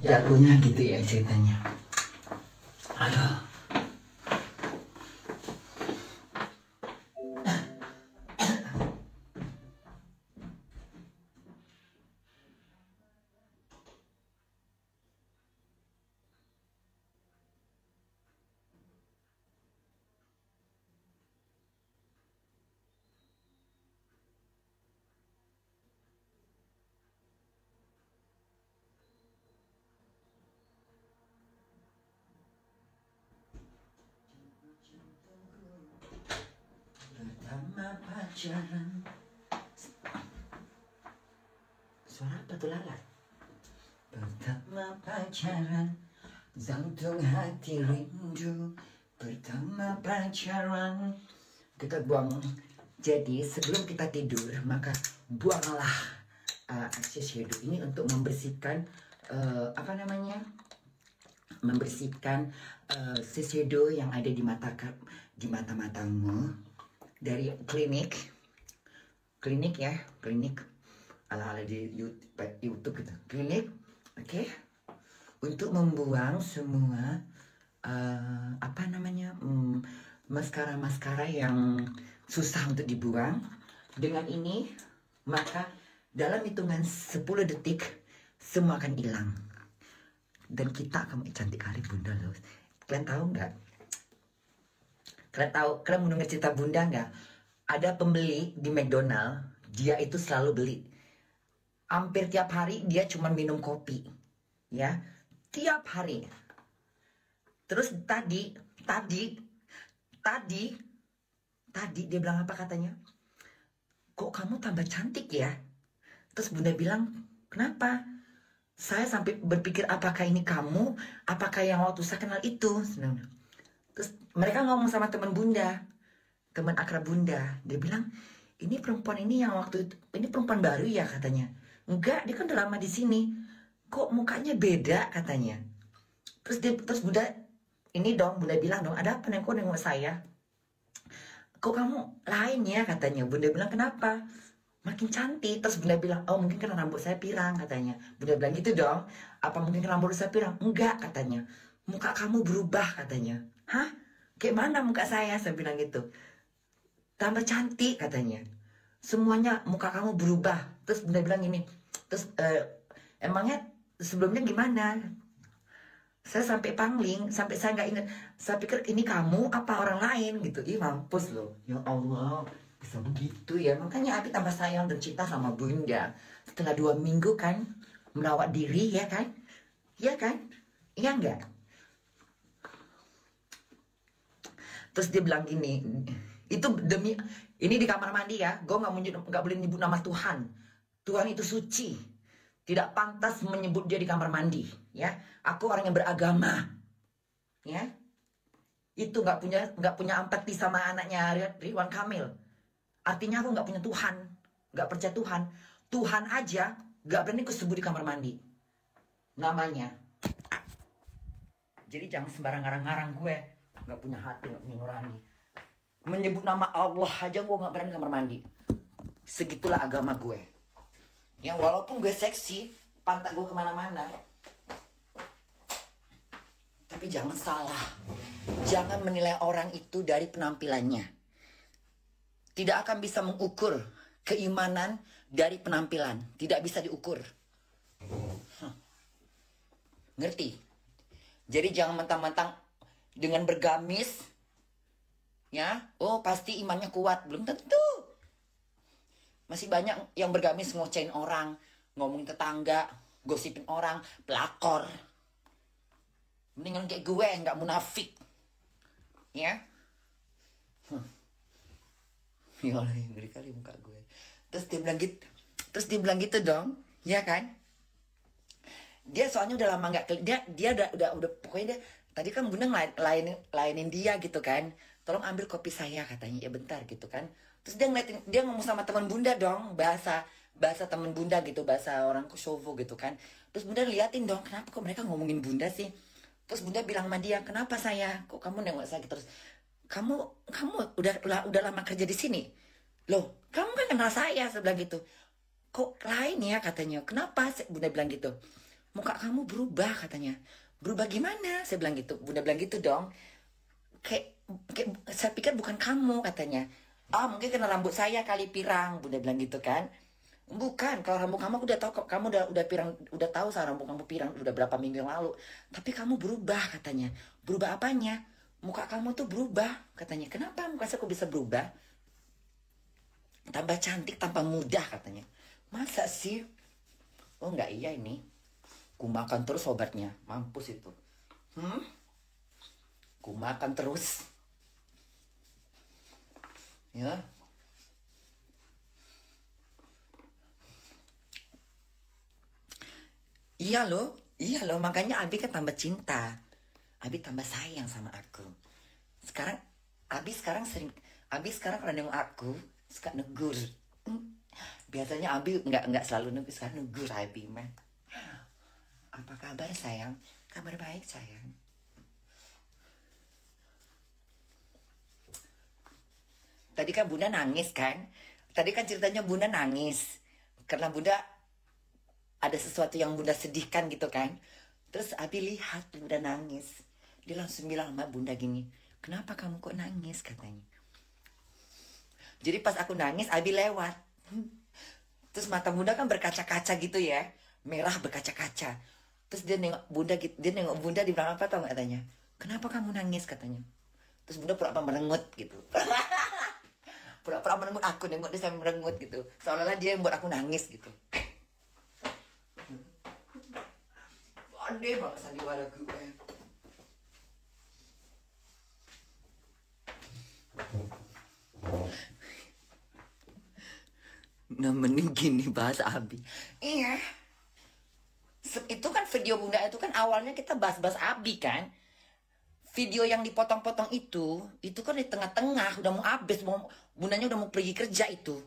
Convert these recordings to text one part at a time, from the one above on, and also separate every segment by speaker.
Speaker 1: Jatuhnya gitu ya ceritanya. Aduh. Pertama pacaran. Suara apa tuh lalat? Pertama pacaran, jantung hati rindu. Pertama pacaran. Kita buang. Jadi sebelum kita tidur, maka buanglah eyeshadow ini untuk membersihkan apa namanya? Membersihkan eyeshadow yang ada di mata-matamu dari klinik ya, klinik ala-ala di YouTube gitu, klinik, oke? Untuk membuang semua apa namanya, maskara yang susah untuk dibuang. Dengan ini maka dalam hitungan 10 detik semua akan hilang dan kita akan cantik kali Bunda loh. Kalian tahu nggak? Kalian mendengar cerita Bunda nggak? Ada pembeli di McDonald, dia itu selalu beli. Hampir tiap hari dia cuma minum kopi, ya, tiap hari. Terus tadi dia bilang apa katanya? Kok kamu tambah cantik ya? Terus Bunda bilang, kenapa? Saya sampai berpikir apakah ini kamu, apakah yang waktu saya kenal itu. Terus mereka ngomong sama teman Bunda, teman akrab Bunda. Dia bilang, ini perempuan ini yang waktu itu, ini perempuan baru ya katanya. Enggak, dia kan udah lama di sini. Kok mukanya beda katanya. Terus Bunda, Bunda bilang dong, ada apa nih kok nengok saya? Kok kamu lain ya katanya. Bunda bilang, kenapa? Makin cantik. Terus Bunda bilang, oh mungkin karena rambut saya pirang katanya. Bunda bilang gitu dong. Apa mungkin karena rambut saya pirang? Enggak katanya. Muka kamu berubah katanya. Hah? Kayak mana muka saya? Saya bilang gitu. Tambah cantik katanya. Semuanya muka kamu berubah. Terus Bunda bilang gini. Terus emangnya sebelumnya gimana? Saya sampai pangling. Sampai saya nggak ingat. Saya pikir ini kamu apa orang lain gitu. Ih mampus loh. Ya Allah. Bisa begitu ya. Makanya Abi tambah sayang dan cinta sama Bunda. Setelah 2 minggu kan. Merawat diri ya kan. Iya kan? Iya enggak? Terus dia bilang gini, itu demi, ini di kamar mandi ya, gue nggak boleh nyebut nama Tuhan. Tuhan itu suci, tidak pantas menyebut dia di kamar mandi, ya. Aku orang yang beragama, ya. Itu nggak punya empati sama anaknya Ridwan Kamil. Artinya aku nggak punya Tuhan, nggak percaya Tuhan. Tuhan aja nggak berani aku sebut di kamar mandi, namanya. Jadi jangan sembarang ngarang-ngarang gue. Gak punya hati, gak punya nurani. Menyebut nama Allah aja gue gak berani kamar mandi. Segitulah agama gue. Ya walaupun gue seksi, pantat gue kemana-mana, tapi jangan salah. Jangan menilai orang itu dari penampilannya. Tidak akan bisa mengukur keimanan dari penampilan. Tidak bisa diukur. Ngerti? Jadi jangan mentang-mentang dengan bergamis, ya, oh pasti imannya kuat. Belum tentu. Masih banyak yang bergamis ngocein orang, ngomongin tetangga, gosipin orang, pelakor. Mendingan kayak gue, nggak munafik, ya. Ya Allah, ngeri kali muka gue. Terus dia bilang gitu dong, ya kan? Dia soalnya udah lama nggak, dia udah pokoknya dia. Tadi kan Bunda lainin dia gitu kan. Tolong ambil kopi saya katanya. Ya bentar gitu kan. Terus dia ngomong sama teman Bunda dong. Bahasa teman Bunda gitu. Bahasa orang Kosovo gitu kan. Terus Bunda liatin dong. Kenapa kok mereka ngomongin Bunda sih? Terus Bunda bilang sama dia. Kenapa saya? Kok kamu nengok saya gitu? Terus kamu udah lama kerja di sini? Loh kamu kan kenal saya. Sebelah gitu. Kok lain ya katanya. Kenapa? Bunda bilang gitu. muka kamu berubah katanya. Berubah gimana? Saya bilang gitu. Bunda bilang gitu dong. Kayak saya pikir bukan kamu katanya. Ah, mungkin kena rambut saya kali pirang. Bunda bilang gitu kan. Bukan, kalau rambut kamu aku udah tahu kok, kamu udah pirang, udah tahu saya rambut kamu pirang udah berapa minggu yang lalu. Tapi kamu berubah katanya. Berubah apanya? Muka kamu tuh berubah katanya. Kenapa muka saya kok bisa berubah? Tambah cantik, tambah mudah katanya. Masa sih? Oh enggak iya ini. Ku makan terus obatnya, mampus itu. Ku makan terus. Ya. Iya loh, makanya Abi kan tambah cinta. Abi tambah sayang sama aku. Sekarang, Abi sekarang kalau nengok aku, suka negur. Biasanya Abi nggak selalu negur, sekarang negur Abi mah. Apa kabar sayang? Kabar baik sayang. Tadi kan Bunda nangis kan? Tadi kan ceritanya Bunda nangis. Karena Bunda ada sesuatu yang Bunda sedihkan gitu kan. Terus Abi lihat Bunda nangis. Dia langsung bilang sama Bunda gini, kenapa kamu kok nangis katanya. Jadi pas aku nangis Abi lewat. Terus mata Bunda kan berkaca-kaca gitu ya. Merah berkaca-kaca. Terus dia nengok Bunda gitu, dia bilang apa tau gak katanya. Kenapa kamu nangis katanya. Terus Bunda pura-pura merengut gitu. Pura-pura merengut aku, nengok dia sampai merengut gitu. Seolah-olah dia yang buat aku nangis gitu. Aneh banget sandiwara gue. Nemenin gini bahasa Abi. Iya. Itu kan video Bunda itu kan awalnya kita bahas-bahas Abi kan. Video yang dipotong-potong itu kan di tengah-tengah udah mau habis, Bundanya udah mau pergi kerja itu.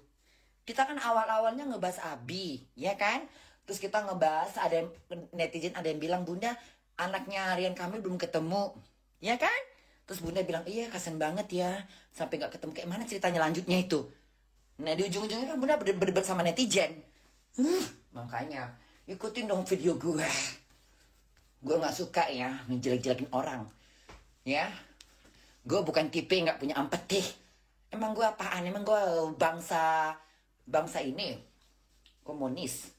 Speaker 1: Kita kan awal-awalnya ngebahas Abi, ya kan? Terus kita ngebahas, ada yang, netizen ada yang bilang, Bunda, anaknya Rian Kamil belum ketemu, ya kan? Terus Bunda bilang, iya kasian banget ya, sampai gak ketemu. Kayak mana ceritanya lanjutnya itu? Nah di ujung-ujungnya kan Bunda berdebat sama netizen. Makanya ikutin dong video gue. Gue gak suka ya ngejelek-jelekin orang. Ya, gue bukan tipe yang gak punya empati. Emang gue apaan? Emang gue bangsa ini komunis.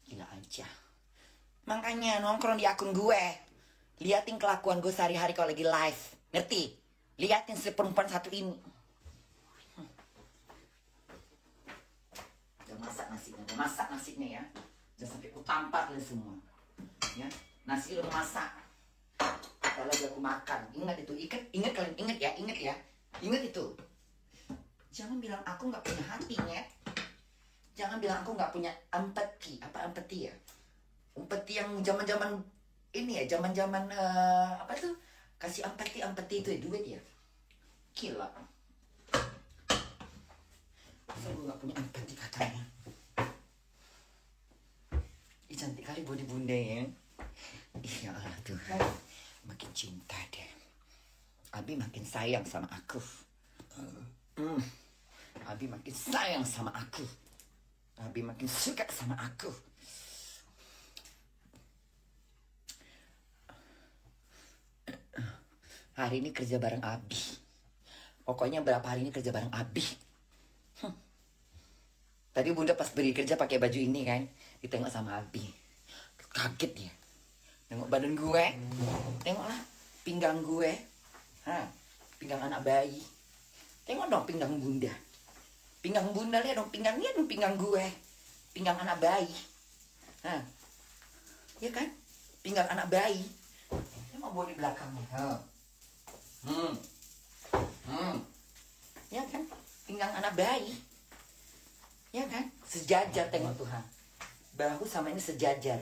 Speaker 1: Gila aja. Makanya nongkrong di akun gue, liatin kelakuan gue sehari-hari kalau lagi live. Ngerti? Liatin si perempuan satu ini. Udah masak nasinya ya. Udah sampai ku tampar semua. Ya, nasi udah masak. Kalau lagi aku makan, ingat itu, ingat kalian, ingat ya, ingat itu. Jangan bilang aku nggak punya hatinya. Jangan bilang aku nggak punya empati. Apa empati ya? Empati yang zaman-zaman ini ya, zaman-zaman apa tuh? Kasih empati itu ya, duit ya. Gila. Saya nggak punya empati katanya. Ih, cantik kali body Bunda ya. Iya Allah Tuhan. Makin cinta deh. Abi makin sayang sama aku. Abi makin sayang sama aku. Abi makin suka sama aku. Hari ini kerja bareng Abi. Pokoknya berapa hari ini kerja bareng Abi. Tadi Bunda pas pergi kerja pakai baju ini kan, ditengok sama Abi. Kaget dia. Nengok badan gue, tengoklah pinggang gue, pinggang anak bayi. Tengok dong pinggang Bunda. Pinggang Bunda, lihat dong pinggangnya, dong pinggang gue. Pinggang anak bayi. Ya kan? Pinggang anak bayi. Tengok bodi belakangnya. Ya kan? Pinggang anak bayi. Ya kan? Sejajar, tengok Tuhan. Bahu sama ini sejajar.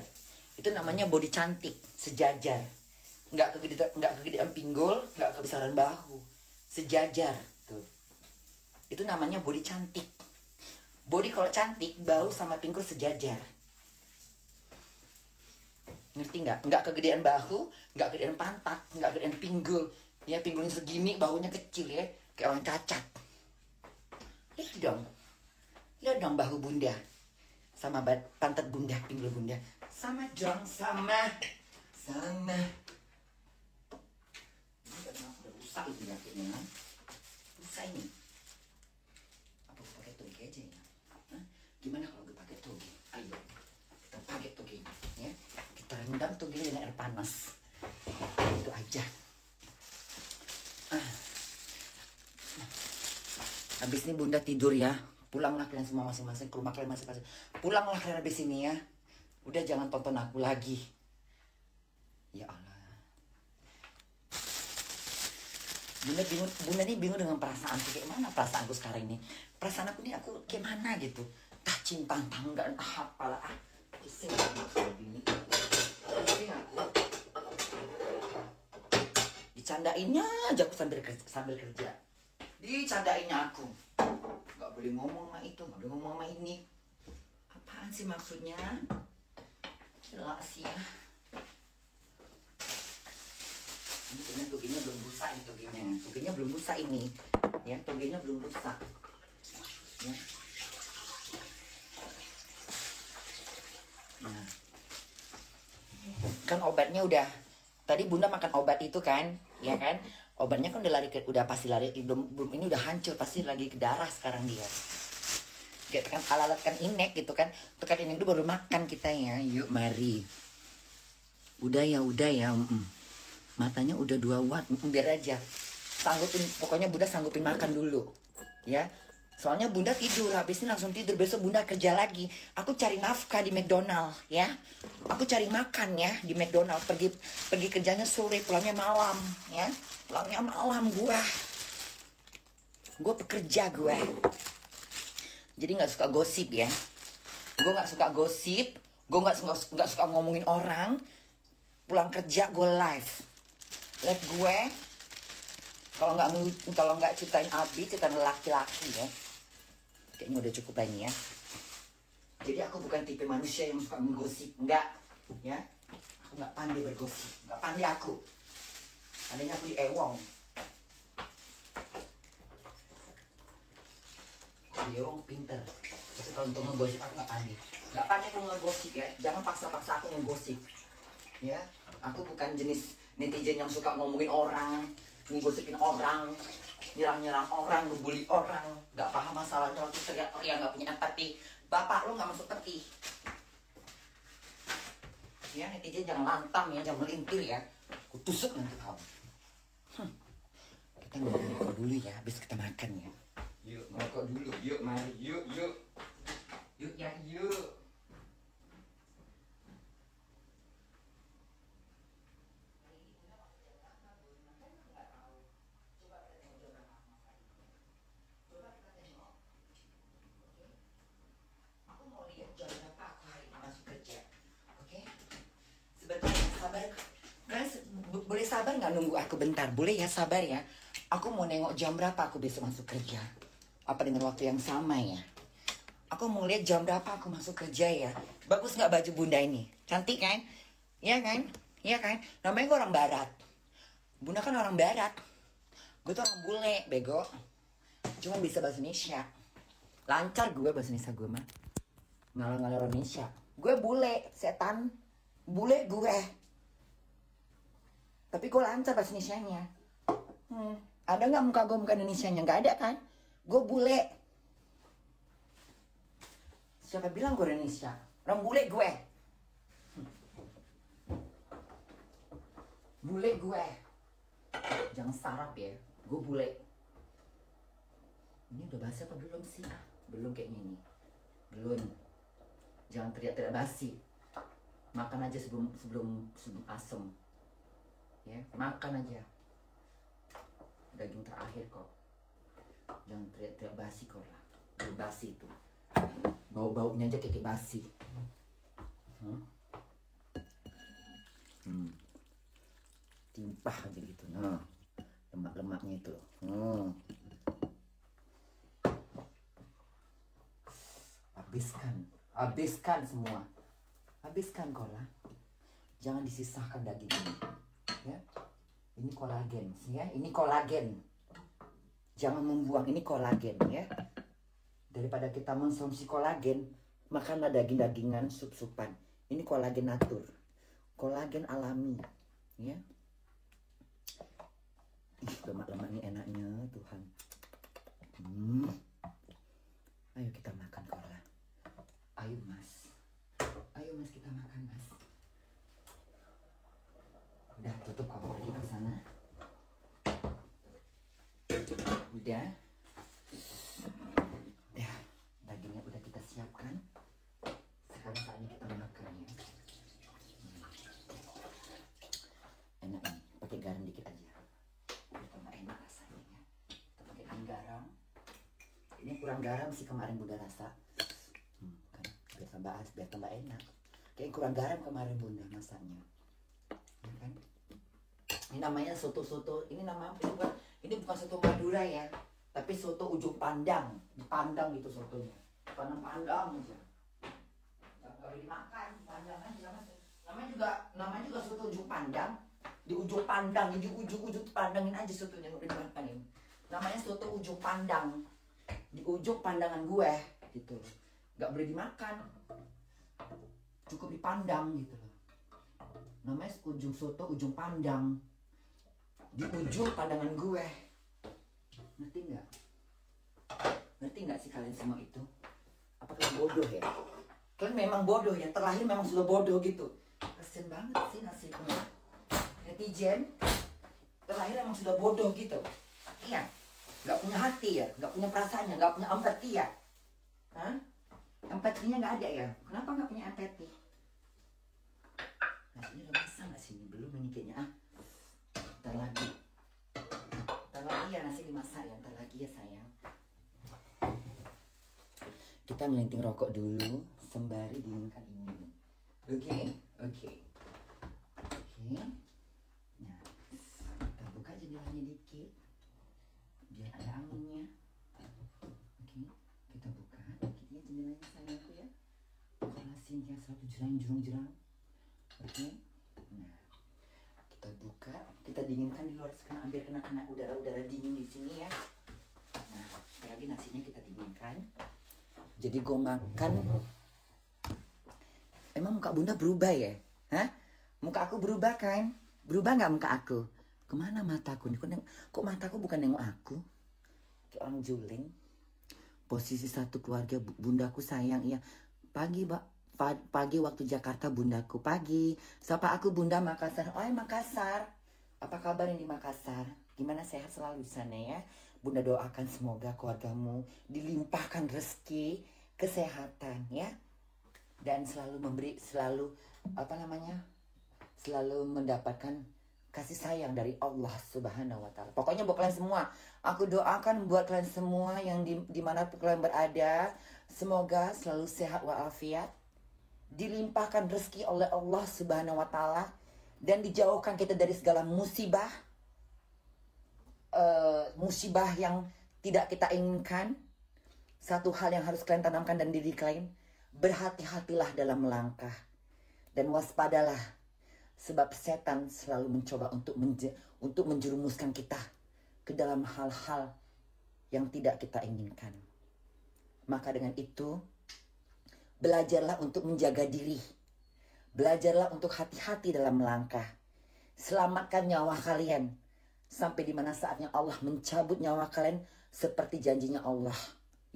Speaker 1: Itu namanya body cantik, sejajar. Nggak kegedean pinggul, nggak kebesaran bahu. Sejajar. Tuh. Itu namanya body cantik. Body kalau cantik, bahu sama pinggul sejajar. Ngerti nggak? Nggak kegedean bahu, nggak kegedean pantat, nggak kegedean pinggul. Ya pinggulnya segini, bahunya kecil ya. Kayak orang cacat. Lihat dong bahu Bunda. Sama pantat Bunda, pinggul Bunda. Sama dong, sama. Sama. Ini udah rusak ini akhirnya. Rusak ini. Apa gue pakai toge aja ya? Hah? Gimana kalau gue pakai toge? Ayo, kita pakai toge ya. Kita rendam toge dengan air panas. Itu aja. Habis ini Bunda tidur ya. Pulanglah kalian semua masing-masing ke rumah kalian masing-masing. Pulanglah kalian habis ini ya. Udah jangan tonton aku lagi. Ya Allah. Bunda ini bingung dengan perasaanku. Kayak mana perasaanku sekarang ini? Perasaan aku ini aku kayak mana gitu. Entah cinta, entah enggak, entah apalah. Pusing aku begini. Pusing aku. Dicandainnya aja aku sambil kerja. Dicandainnya aku. Gak boleh ngomong sama itu, gak boleh ngomong sama ini. Apaan sih maksudnya? Jelas ya. Ini kayaknya togenya belum rusak ini togenya. Togenya belum rusak ini. Ya, togenya belum rusak. Ya. Nah. Kan obatnya udah. Tadi Bunda makan obat itu kan, ya kan? Obatnya kan udah pasti lari, belum ini udah hancur, pasti lagi ke darah sekarang dia. Kayak kan alat kan inek gitu kan. Tekan inek itu baru makan kita ya. Yuk mari. Udah ya. Matanya udah 2 watt, biar aja. Sanggupin, pokoknya Bunda sanggupin makan dulu. Ya. Soalnya Bunda tidur, habis ini langsung tidur. Besok Bunda kerja lagi. Aku cari nafkah di McDonald, ya. Aku cari makan ya di McDonald. Pergi kerjanya sore, pulangnya malam, ya. Pulangnya malam gue pekerja gue. Jadi nggak suka gosip ya. Gue nggak suka gosip. Gue nggak suka ngomongin orang. Pulang kerja gue live gue. Kalau nggak ceritain Abi, ceritain laki-laki ya. Kayaknya udah cukup lah ini ya. Jadi aku bukan tipe manusia yang suka menggosip, enggak, ya. Aku nggak pandai bergosip, nggak pandai aku. Adanya aku di Ewong. Di Ewong pinter. Tapi kalau untuk menggosip aku nggak pandai. Nggak pandai aku ngegosip ya. Jangan paksa-paksa aku menggosip. Ya, aku bukan jenis netizen yang suka ngomongin orang, ngegosipin orang, nyerang orang, ngebully orang, nggak paham masalahnya, waktu teriak-teriak, nggak punya empati. Bapak lu nggak masuk peti. Ya, netizen jangan lantang ya, jangan melintir ya. Aku tusuk nanti kamu. Kita ngerokok dulu ya, habis kita makan ya. Yuk, ngerokok dulu, yuk, mari, yuk. Yuk ya, yuk. Boleh sabar nggak nunggu aku bentar? Boleh ya, sabar ya. Aku mau nengok jam berapa aku besok masuk kerja. Apa dengan waktu yang sama ya? Aku mau lihat jam berapa aku masuk kerja ya. Bagus nggak baju Bunda ini? Cantik kan? Iya kan? Iya kan? Namanya gue orang barat. Bunda kan orang barat. Gue tuh orang bule, bego. Cuma bisa bahasa Indonesia. Lancar gue bahasa Indonesia gue mah. Ngalah-ngalah Indonesia. Gue bule, setan. Bule gue. Tapi gue lancar bahasa Indonesianya. Ada nggak muka gue muka Indonesianya? Nggak ada kan? Gue bule. Siapa bilang gue Indonesia? Orang bule gue. Bule gue. Jangan sarap ya. Gue bule. Ini udah basi apa belum sih? Belum kayaknya ini. Belum. Jangan teriak-teriak basi. Makan aja sebelum asem. Ya, makan aja. Daging terakhir kok. Jangan teriak-teriak basi kok lah. Basi itu. Bau-baunya aja kayak basi. Timpah aja gitu. Nah, lemak-lemaknya itu. Habiskan semua. Habiskan kok lah. Jangan disisahkan daging ini. Ya, ini kolagen, ya, ini kolagen. Jangan membuang, ini kolagen, ya. Daripada kita mengkonsumsi kolagen, makanlah daging-dagingan, sup-supan. Ini kolagen natur, kolagen alami, ya. Ih, lemak-lemak ini enaknya Tuhan. Ayo kita makan Kola. Ayo mas kita makan mas. Udah tutup, kamu pergi ke sana. Udah. Ya, dagingnya udah kita siapkan. Sekarang saatnya kita makan ya. Enak nih, pakai garam dikit aja. Biar tambah enak rasanya ya. Kita pakai garam. Ini kurang garam sih kemarin Bunda rasa. Kan biar tambah enak. Kayak kurang garam kemarin Bunda masaknya. Ya kan? Ini namanya soto-soto. Ini bukan soto Madura ya. Tapi soto ujung pandang. Dipandang gitu sotonya. Pandang aja. Gak boleh dimakan, pandang aja. Namanya juga soto ujung pandang. Di ujung pandang, di ujung pandangin aja sotonya udah dimakanin. Namanya soto ujung pandang. Di ujung pandangan gue gitu. Gak boleh dimakan. Cukup dipandang gitu loh. Namanya ujung soto ujung pandang. Di ujung pandangan gue. Ngerti nggak? Ngerti nggak sih kalian semua itu? Apa kalian bodoh ya? Kalian memang bodoh ya, terlahir memang sudah bodoh gitu. Kasian banget sih nasibnya. Netizen terlahir memang sudah bodoh gitu. Iya. Nggak punya hati ya, nggak punya perasaannya, nggak punya empati ya. Hah? Empatinya nggak ada ya? Kenapa nggak punya empati? Nasinya udah masak nggak sih? Belum ini kayaknya. Ntar lagi ya nasi dimasak ya, ntar lagi ya sayang. Kita melinting rokok dulu sembari dinginkan ini. Oke. Nah, kita buka jendelanya dikit biar ada anginnya. Oke, kita buka dikit ya jendelanya sayangku ya. Kolasin yang selalu jurang-jurang. Oke. Nah, kita buka, kita dinginkan di luar sekarang biar kena udara dingin di sini ya. Nah, lagi nasinya kita dinginkan. Jadi gue makan. Emang muka Bunda berubah ya? Hah? Muka aku berubah kan? Berubah nggak muka aku? Kemana mataku nih? Kok mataku bukan nengok aku? Kayak orang juling. Posisi satu keluarga bundaku sayang ya. Pagi waktu Jakarta bundaku pagi. Sapa aku Bunda Makassar. Oh Makassar. Apa kabar yang di Makassar? Gimana, sehat selalu di sana ya? Bunda doakan semoga keluargamu dilimpahkan rezeki, kesehatan ya. Dan selalu selalu mendapatkan kasih sayang dari Allah Subhanahu wa Ta'ala. Pokoknya buat kalian semua, aku doakan buat kalian semua yang dimanapun kalian berada, semoga selalu sehat walafiat, dilimpahkan rezeki oleh Allah Subhanahu wa Ta'ala, dan dijauhkan kita dari segala musibah yang tidak kita inginkan. Satu hal yang harus kalian tanamkan dan diri kalian, berhati-hatilah dalam melangkah dan waspadalah, sebab setan selalu mencoba untuk menjerumuskan kita ke dalam hal-hal yang tidak kita inginkan. Maka dengan itu, belajarlah untuk menjaga diri. Belajarlah untuk hati-hati dalam melangkah. Selamatkan nyawa kalian sampai di mana saatnya Allah mencabut nyawa kalian seperti janjinya Allah.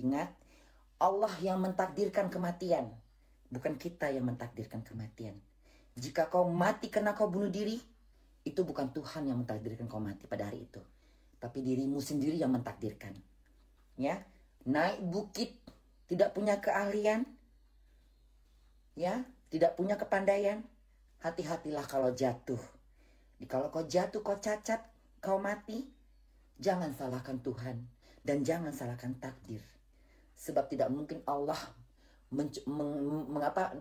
Speaker 1: Ingat, Allah yang mentakdirkan kematian, bukan kita yang mentakdirkan kematian. Jika kau mati karena kau bunuh diri, itu bukan Tuhan yang mentakdirkan kau mati pada hari itu, tapi dirimu sendiri yang mentakdirkan. Ya, naik bukit tidak punya keahlian, ya, tidak punya kepandaian, hati-hatilah kalau jatuh. Kalau kau jatuh, kau cacat, kau mati, jangan salahkan Tuhan dan jangan salahkan takdir. Sebab tidak mungkin Allah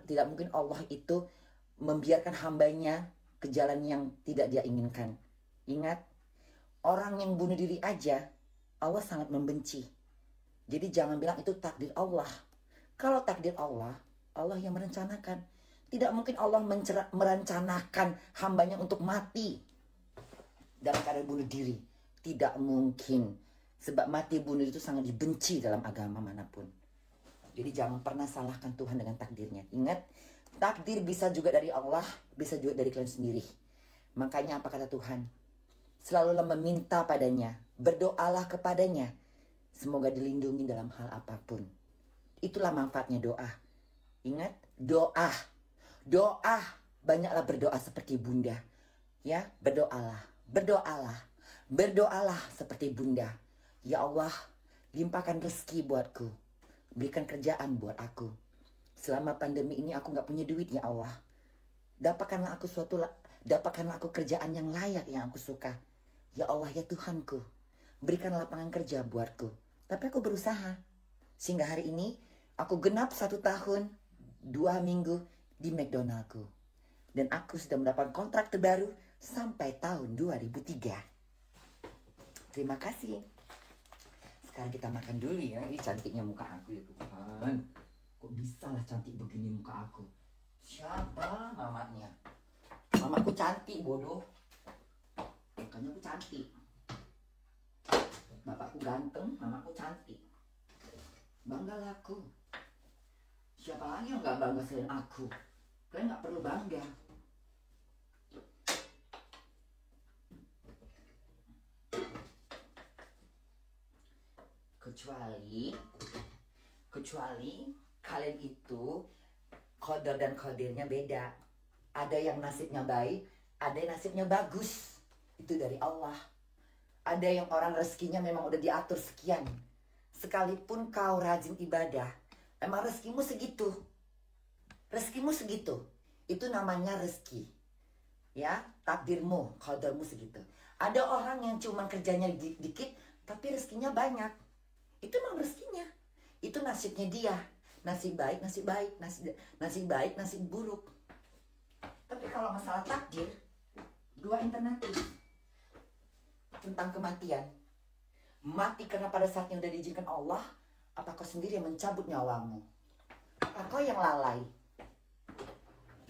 Speaker 1: tidak mungkin Allah itu membiarkan hambanya ke jalan yang tidak dia inginkan. Ingat, orang yang bunuh diri aja Allah sangat membenci. Jadi jangan bilang itu takdir Allah. Kalau takdir Allah, Allah yang merencanakan. Tidak mungkin Allah merencanakan hambanya untuk mati dalam keadaan bunuh diri. Tidak mungkin. Sebab mati bunuh itu sangat dibenci dalam agama manapun. Jadi jangan pernah salahkan Tuhan dengan takdirnya. Ingat, Takdir bisa juga dari Allah, bisa juga dari kalian sendiri. Makanya apa kata Tuhan? Selalulah meminta padanya, berdoalah kepadanya. Semoga dilindungi dalam hal apapun. Itulah manfaatnya doa. Ingat, doa. Doa, banyaklah berdoa seperti Bunda. Ya, berdoalah, berdoalah, berdoalah seperti Bunda. Ya Allah, limpahkan rezeki buatku. Berikan kerjaan buat aku. Selama pandemi ini aku gak punya duit, ya Allah. Dapatkanlah aku kerjaan yang layak yang aku suka. Ya Allah, ya Tuhanku, berikan lapangan kerja buatku. Tapi aku berusaha. Sehingga hari ini aku genap 1 tahun 2 minggu di McDonaldku. Dan aku sudah mendapat kontrak terbaru sampai tahun 2003. Terima kasih. Sekarang kita makan dulu ya. Ini cantiknya muka aku ya Tuhan. Kok bisa lah cantik begini muka aku? Siapa mamanya? Mamaku cantik bodoh. Makanya aku cantik. Bapakku ganteng, mamaku cantik. Banggalah aku. Siapa lagi yang gak bangga selain aku? Kalian gak perlu bangga. Kecuali kalian itu qadar dan qadirnya beda. Ada yang nasibnya baik, ada yang nasibnya bagus. Itu dari Allah. Ada yang orang rezekinya memang udah diatur sekian. Sekalipun kau rajin ibadah, emang rezekimu segitu. Rezekimu segitu. Itu namanya rezeki. Ya, takdirmu, qadarmu segitu. Ada orang yang cuma kerjanya dikit, tapi rezekinya banyak. Itu memang rezekinya. Itu nasibnya dia. Nasib baik, nasib baik, nasib baik, nasib buruk. Tapi kalau masalah takdir, 2 alternatif tentang kematian. Mati karena pada saatnya udah diizinkan Allah, apa kau sendiri yang mencabut nyawamu? Apa kau yang lalai?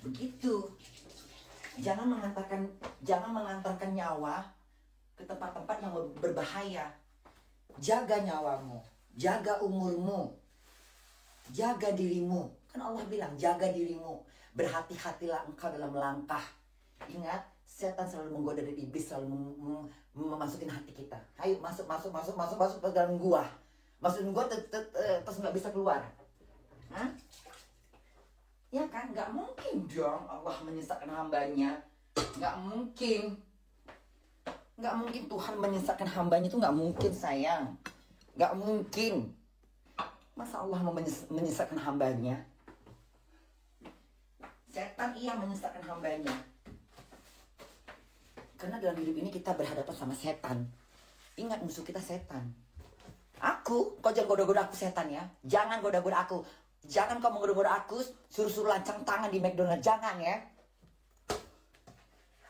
Speaker 1: Begitu. Jangan mengantarkan nyawa ke tempat-tempat yang berbahaya. Jaga nyawamu, jaga umurmu, jaga dirimu. Kan Allah bilang jaga dirimu. Berhati-hatilah engkau dalam melangkah. Ingat, setan selalu menggoda dari iblis, selalu memasukin hati kita. Ayo masuk ke dalam gua. Masukin gua terus nggak bisa keluar. Hah? Ya kan, nggak mungkin dong Allah menyesatkan hambanya. Nggak mungkin. Nggak mungkin Tuhan menyesatkan hambanya, itu nggak mungkin sayang. Nggak mungkin. Masa Allah mau menyesatkan hambanya? Setan iya menyesatkan hambanya. Karena dalam hidup ini kita berhadapan sama setan. Ingat, musuh kita setan. Kau jangan goda-goda aku setan ya. Jangan goda-goda aku. Jangan kau menggoda-goda aku, suruh-suruh lancang tangan di McDonald. Jangan ya.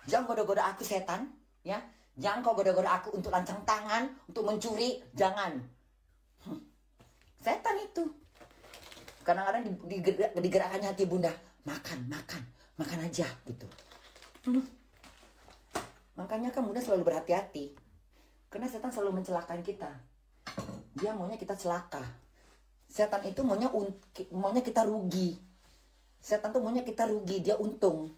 Speaker 1: Jangan goda-goda aku setan ya. Jangan kau goda-goda aku untuk lancang tangan, untuk mencuri. Jangan. Setan itu. Kadang-kadang digerakkannya hati Bunda. Makan aja gitu. Makanya kan Bunda selalu berhati-hati. Karena setan selalu mencelakai kita. Dia maunya kita celaka. Setan itu maunya kita rugi. Setan tuh maunya kita rugi, dia untung.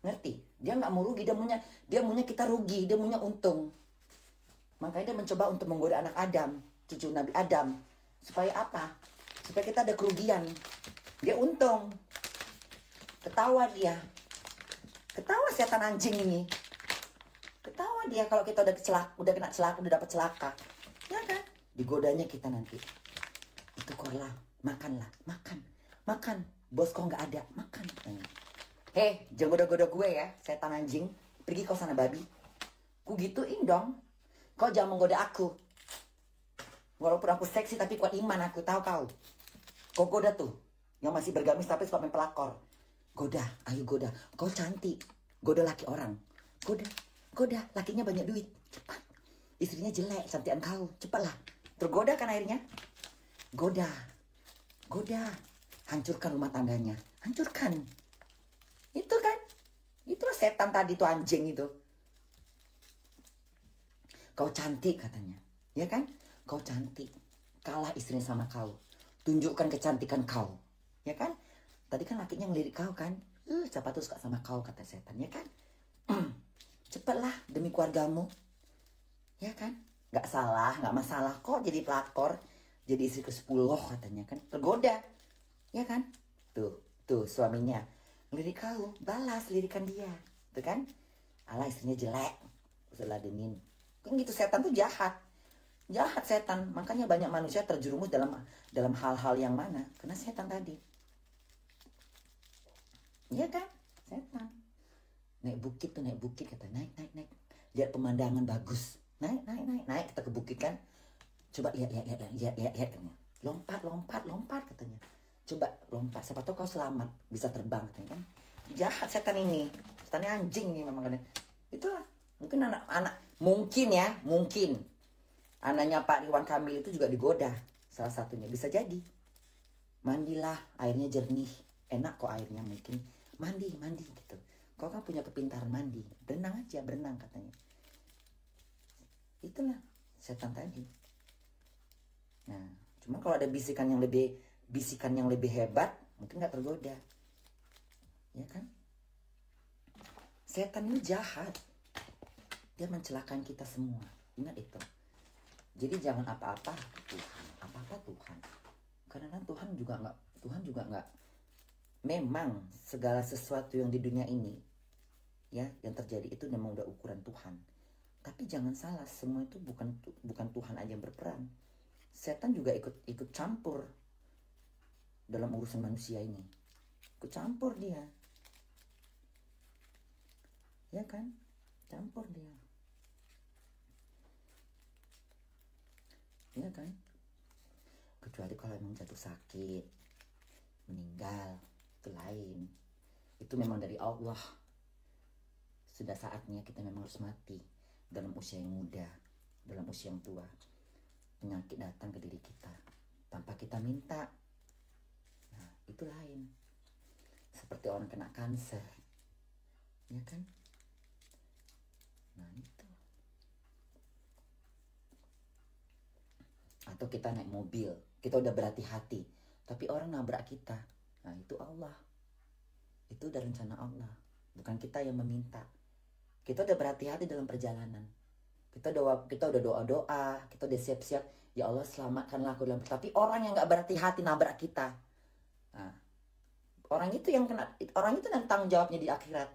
Speaker 1: Ngerti? Dia nggak mau rugi, dia maunya kita rugi, dia maunya untung. Makanya dia mencoba untuk menggoda anak Adam, cucu Nabi Adam. Supaya apa? Supaya kita ada kerugian. Dia untung. Ketawa dia. Ketawa setan anjing ini. Ketawa dia kalau kita udah kena celaka, udah dapat celaka. Ya kan? Digodanya kita nanti. Itu korlah, makanlah, makan. Bos kau nggak ada, makan. Hei, jangan goda-goda gue ya, setan anjing. Pergi kau sana babi. Ku gituin dong. Kau jangan menggoda aku. Walaupun aku seksi tapi kuat iman aku, tahu kau. Kau goda tuh, yang masih bergamis tapi suka main pelakor. Goda, ayo goda. Kau cantik. Goda laki orang. Goda, lakinya banyak duit. Cepat. Istrinya jelek, cantikan kau. Cepatlah. Tergoda kan akhirnya. Goda. Hancurkan rumah tangganya. Hancurkan. Itu kan. Itulah setan tadi tuh, anjing itu. Kau cantik katanya. Ya kan? Kau cantik. Kalah istrinya sama kau. Tunjukkan kecantikan kau. Ya kan? Tadi kan lakinya ngelirik kau kan. Siapa tuh suka sama kau, kata setan, ya kan? Cepatlah demi keluargamu. Ya kan? Gak salah, gak masalah kok jadi pelakor. Jadi istri ke-10 katanya kan. Tergoda. Ya kan? Tuh suaminya ngelirik kau, balas lirikan dia. Tuh kan? Alah istrinya jelek. Usah ladenin. Kan gitu, setan tuh jahat. Jahat setan. Makanya banyak manusia terjerumus dalam hal-hal yang mana? Karena setan tadi. Iya kan? Setan. Naik bukit kata. Naik. Lihat pemandangan bagus. Naik. Kita ke bukit kan. Coba lihat. Katanya. Lompat katanya. Coba lompat. Siapa tahu kau selamat. Bisa terbang katanya kan. Jahat setan ini. Setannya anjing nih memang. Itulah. Mungkin anak-anak. Mungkin. Anaknya Pak Ridwan Kamil itu juga digoda. Salah satunya. Bisa jadi. Mandilah. Airnya jernih. Enak kok airnya mungkin. Mandi gitu. Kau kan punya kepintaran mandi. Berenang katanya. Itulah setan tadi. Nah, cuma kalau ada bisikan yang lebih hebat, mungkin nggak tergoda. Ya kan? Setan ini jahat. Dia mencelakai kita semua. Ingat itu. Jadi jangan apa-apa Tuhan. Karena Tuhan juga nggak. Memang segala sesuatu yang di dunia ini, ya, yang terjadi itu memang udah ukuran Tuhan. Tapi jangan salah, semua itu bukan Tuhan aja yang berperan. Setan juga ikut campur dalam urusan manusia ini. Ikut campur dia. Ya kan? Campur dia. Ya kan? Kecuali kalau emang jatuh sakit, meninggal, itu lain. Itu memang dari Allah. Sudah saatnya kita memang harus mati dalam usia yang muda, dalam usia yang tua. Penyakit datang ke diri kita tanpa kita minta. Nah, itu lain. Seperti orang kena kanker. Ya kan? Nah, itu. Atau kita naik mobil, kita udah berhati-hati, tapi orang nabrak kita. Nah, itu Allah. Itu udah rencana Allah. Bukan kita yang meminta. Kita udah berhati-hati dalam perjalanan. Kita udah doa-doa, kita udah siap-siap. Ya Allah, selamatkanlah aku dalam. Tapi orang yang gak berhati-hati nabrak kita. Nah, orang itu nanti tanggung jawabnya di akhirat.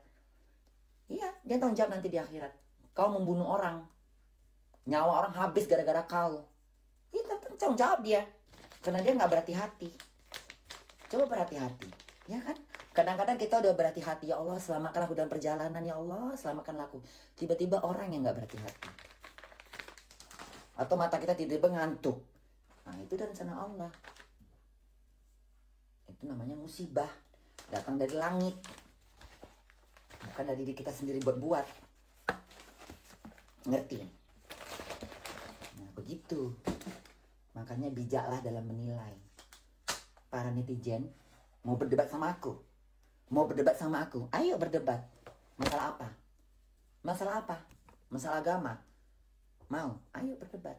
Speaker 1: Iya, dia tanggung jawab nanti di akhirat. Kau membunuh orang. Nyawa orang habis gara-gara kau. Itu tanggung jawab dia. Karena dia gak berhati-hati. Coba berhati-hati, ya kan? Kadang-kadang kita udah berhati-hati, ya Allah selamatkan aku dalam perjalanan, ya Allah selamatkanlah aku. Tiba-tiba orang yang gak berhati-hati. Atau mata kita tiba-tiba ngantuk. Nah, itu dari rencana Allah. Itu namanya musibah. Datang dari langit. Bukan dari diri kita sendiri buat-buat. Ngerti? Nah, begitu. Makanya bijaklah dalam menilai. Para netizen mau berdebat sama aku. Ayo berdebat. Masalah apa? Masalah agama. Mau? Ayo berdebat.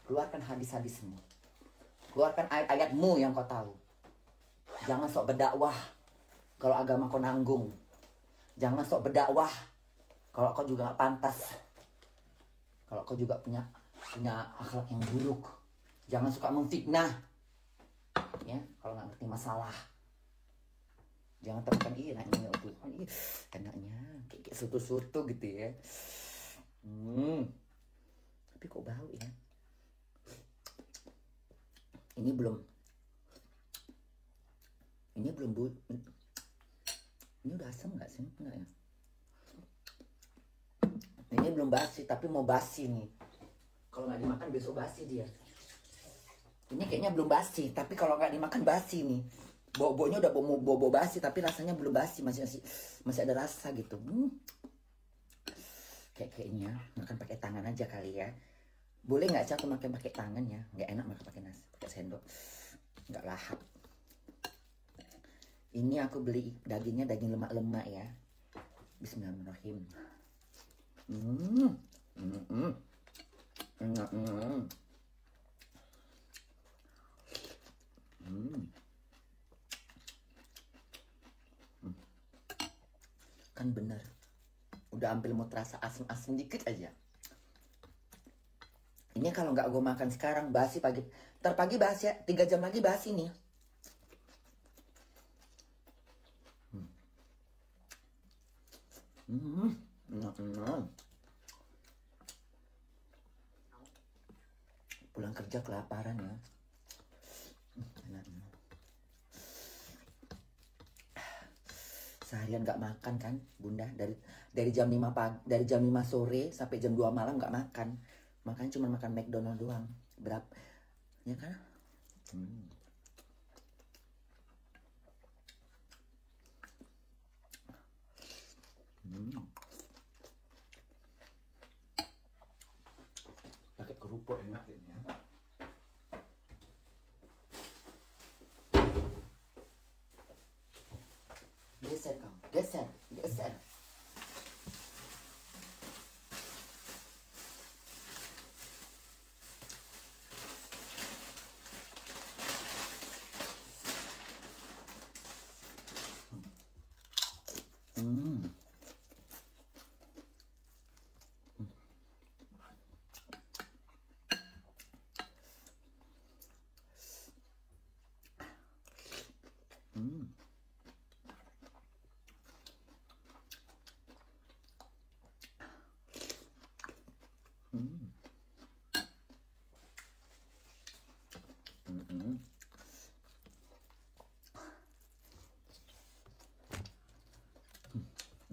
Speaker 1: Keluarkan hadis-hadismu. Keluarkan ayat-ayatmu yang kau tahu. Jangan sok berdakwah kalau agama kau nanggung. Jangan sok berdakwah kalau kau juga gak pantas. Kalau kau juga punya akhlak yang buruk. Jangan suka memfitnah. Ya, kalau nggak ngerti masalah, jangan temukan enaknya Tuhan, enaknya kayak soto-soto gitu ya. Tapi kok bau ya? Ini belum ini udah asam nggak sih? Enggak ya? Ini belum basi, tapi mau basi nih. Kalau nggak dimakan besok basi dia. Ini kayaknya belum basi, tapi kalau nggak dimakan basi nih. Bau-baunya udah bau basi, tapi rasanya belum basi, masih ada rasa gitu. Kayaknya makan pakai tangan aja kali ya. Boleh nggak sih aku makan pakai tangan ya? Nggak enak makan pakai nasi, pakai sendok. Nggak lahap. Ini aku beli dagingnya daging lemak-lemak ya. Bismillahirrahmanirrahim. Kan bener. Udah hampir mau terasa asem-asem dikit aja. Ini kalau nggak gue makan sekarang basi pagi. Ntar pagi basi ya, 3 jam lagi basi nih. Pulang kerja kelaparan ya. Seharian nggak makan kan bunda, dari jam 5 pagi, dari jam 5 sore sampai jam 2 malam nggak makan. Makanya cuma makan McDonald doang. Berapa ya kan? Pakai kerupuk enak ini ya. Geser kamu, geser, geser.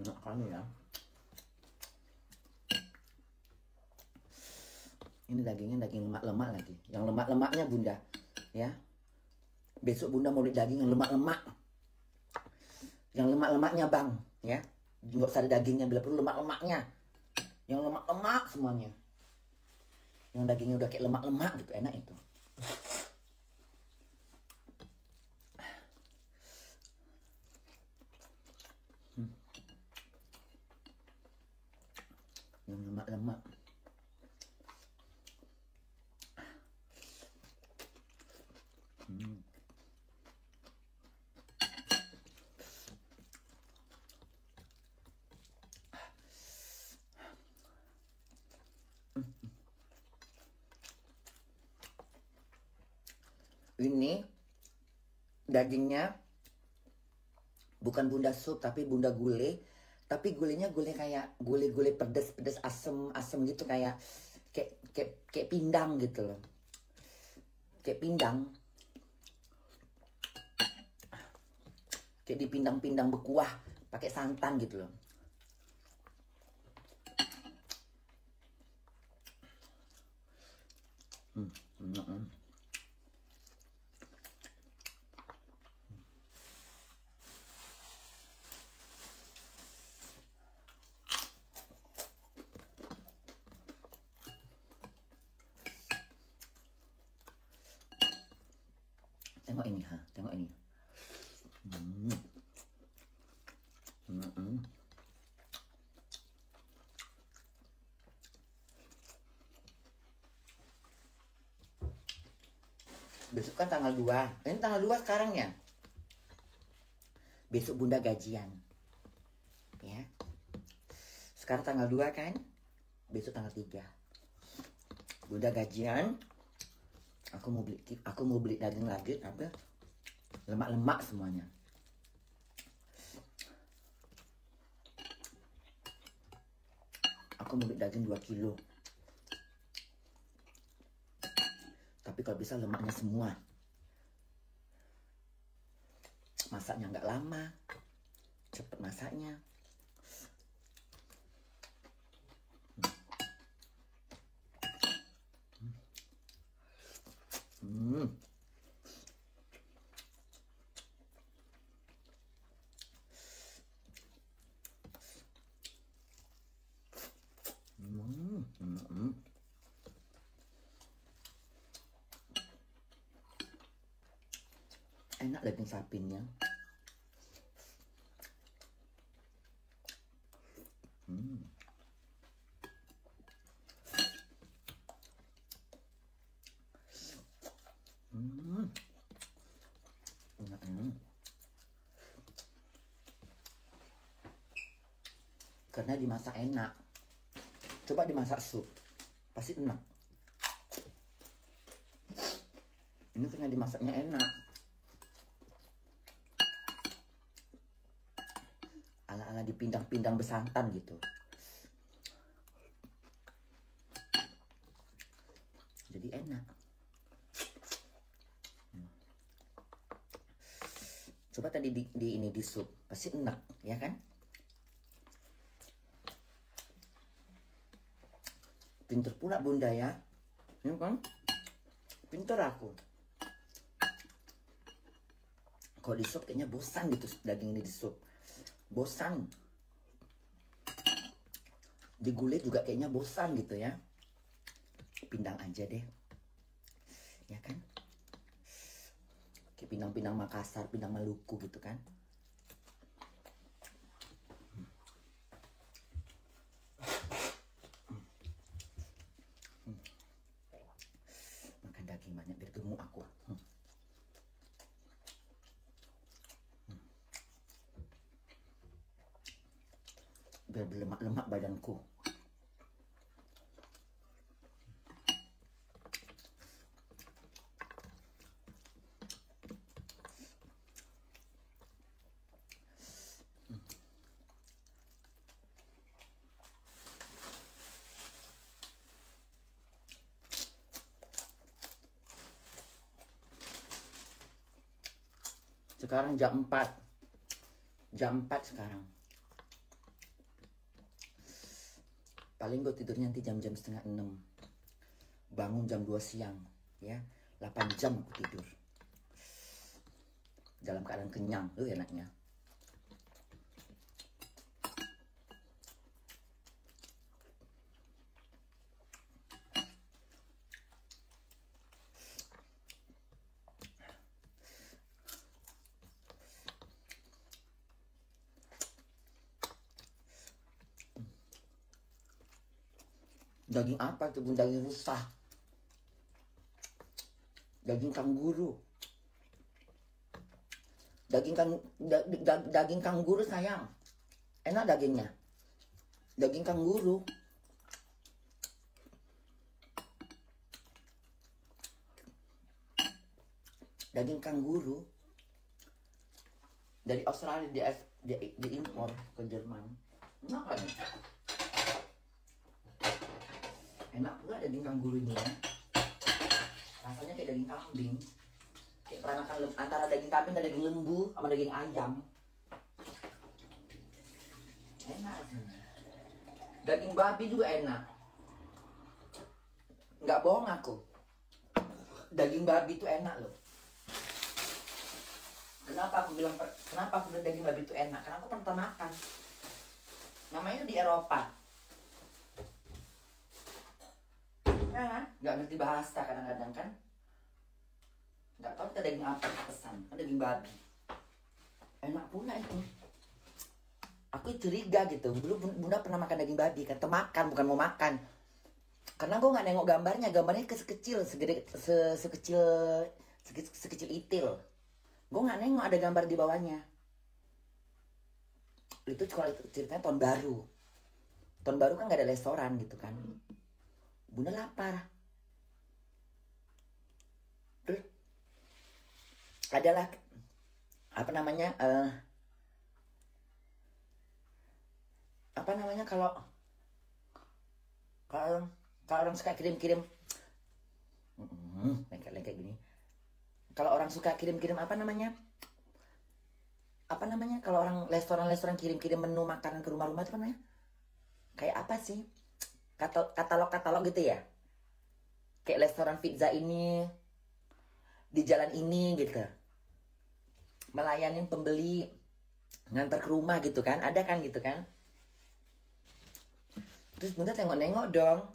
Speaker 1: Enak kali ya. Ini dagingnya daging lemak-lemak lagi. Yang lemak-lemaknya bunda ya. Besok bunda mau beli daging yang lemak-lemak. Yang lemak-lemaknya bang ya. Nggak usah ada dagingnya, bila perlu lemak-lemaknya. Yang lemak-lemak semuanya. Yang dagingnya udah kayak lemak-lemak gitu, enak itu. Yang lemak-lemak. Ini dagingnya bukan bunda sup tapi bunda gulai, tapi gulainya gulai kayak gulai pedes asem gitu, kayak pindang gitu loh, kayak pindang, kayak dipindang-pindang berkuah pakai santan gitu loh. Tengok ini, tengok ini. Besok kan tanggal 2. Ini tanggal 2 sekarang ya. Besok bunda gajian. Ya. Sekarang tanggal 2 kan? Besok tanggal 3. Bunda gajian. Aku mau beli daging lagi, tapi lemak-lemak semuanya. Aku mau beli daging 2 kilo. Tapi kalau bisa lemaknya semua. Masaknya nggak lama. Cepet masaknya. Enak daging sapinya. Enak. Karena dimasak enak. Coba dimasak sup, pasti enak. Ini karena dimasaknya enak. Ala-ala dipindang-pindang besantan gitu. Jadi enak. Coba tadi di sup, pasti enak, ya kan? Pinter pula bunda ya, ya kan? Pinter aku. Kalau di sup kayaknya bosan gitu daging ini di sup, bosan. Di gulai juga kayaknya bosan gitu ya. Pindang aja deh, ya kan? Kayak pindang-pindang Makassar, pindang Maluku gitu kan. Makan daging banyak biar gemuk aku. Biar berlemak-lemak badanku. Sekarang jam 4. Jam 4 sekarang. Paling gue tidurnya nanti jam-jam setengah 6. Bangun jam 2 siang. Ya, 8 jam aku tidur. Dalam keadaan kenyang. Enaknya. Daging apa itu bun? Daging rusa. Daging kangguru. Daging kangguru sayang. Enak dagingnya. Daging kangguru. Daging kangguru. Dari Australia diimpor ke Jerman. Enak kan? Enak pula daging kangguru ini ya. Rasanya kayak daging kambing. Kayak peranakan antara daging kambing dan daging lembu sama daging ayam. Enak. Daging babi juga enak. Nggak bohong aku. Daging babi itu enak loh. Kenapa aku bilang daging babi itu enak? Karena aku pernah makan. Namanya di Eropa. Ya, nggak ngerti bahasa kadang-kadang kan. Nggak tahu kita daging apa pesan. Kan daging babi. Enak pula itu. Aku curiga gitu. Dulu bunda pernah makan daging babi. Kata makan, bukan mau makan. Karena gue nggak nengok gambarnya. Gambarnya sekecil itil. Gue nggak nengok ada gambar di bawahnya. Itu kalau ceritanya tahun baru. Tahun baru kan nggak ada restoran gitu kan. Bunda lapar. Terus adalah apa namanya kalau orang suka kirim-kirim lengket gini. Kalau orang suka kirim-kirim apa namanya kalau orang restoran kirim-kirim menu makanan ke rumah-rumah itu namanya kayak apa sih? Katalog gitu ya, kayak restoran pizza ini di jalan ini gitu, melayanin pembeli ngantar ke rumah gitu kan, ada kan gitu kan. Terus bunda tengok-nengok dong,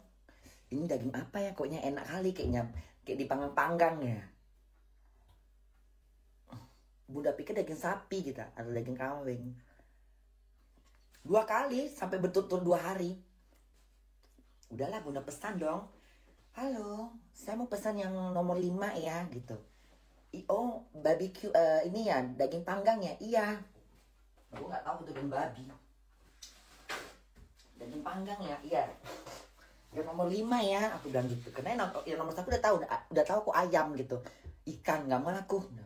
Speaker 1: ini daging apa ya, koknya enak kali, kayak dipanggang-panggang ya. Bunda pikir daging sapi gitu atau daging kambing. 2 kali sampai berturut-turut 2 hari. Udahlah bunda pesan dong. Halo, saya mau pesan yang nomor 5 ya gitu. Oh, barbecue ini ya, daging panggang ya? Iya. Aku nggak tahu itu daging babi. panggang ya, iya. Yang nomor 5 ya, aku bilang gitu. Karena yang nomor 1 udah tahu aku ayam gitu. Ikan nggak mau aku. Nah,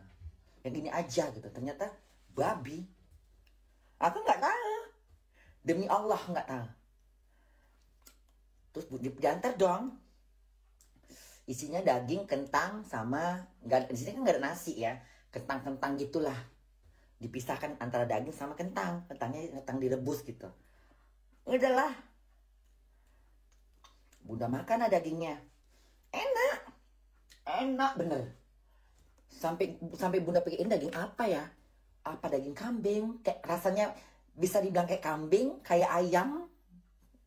Speaker 1: yang ini aja gitu. Ternyata babi. Aku nggak tahu. Demi Allah nggak tahu. Terus diantar dong. Isinya daging, kentang sama di sini kan nggak ada nasi ya. Kentang-kentang gitulah. Dipisahkan antara daging sama kentang. Kentang direbus gitu. Udahlah. Bunda makan dagingnya. Enak bener. Sampai Bunda pikir, ini daging apa ya? Apa daging kambing? Kayak rasanya bisa dibilang kayak kambing, kayak ayam,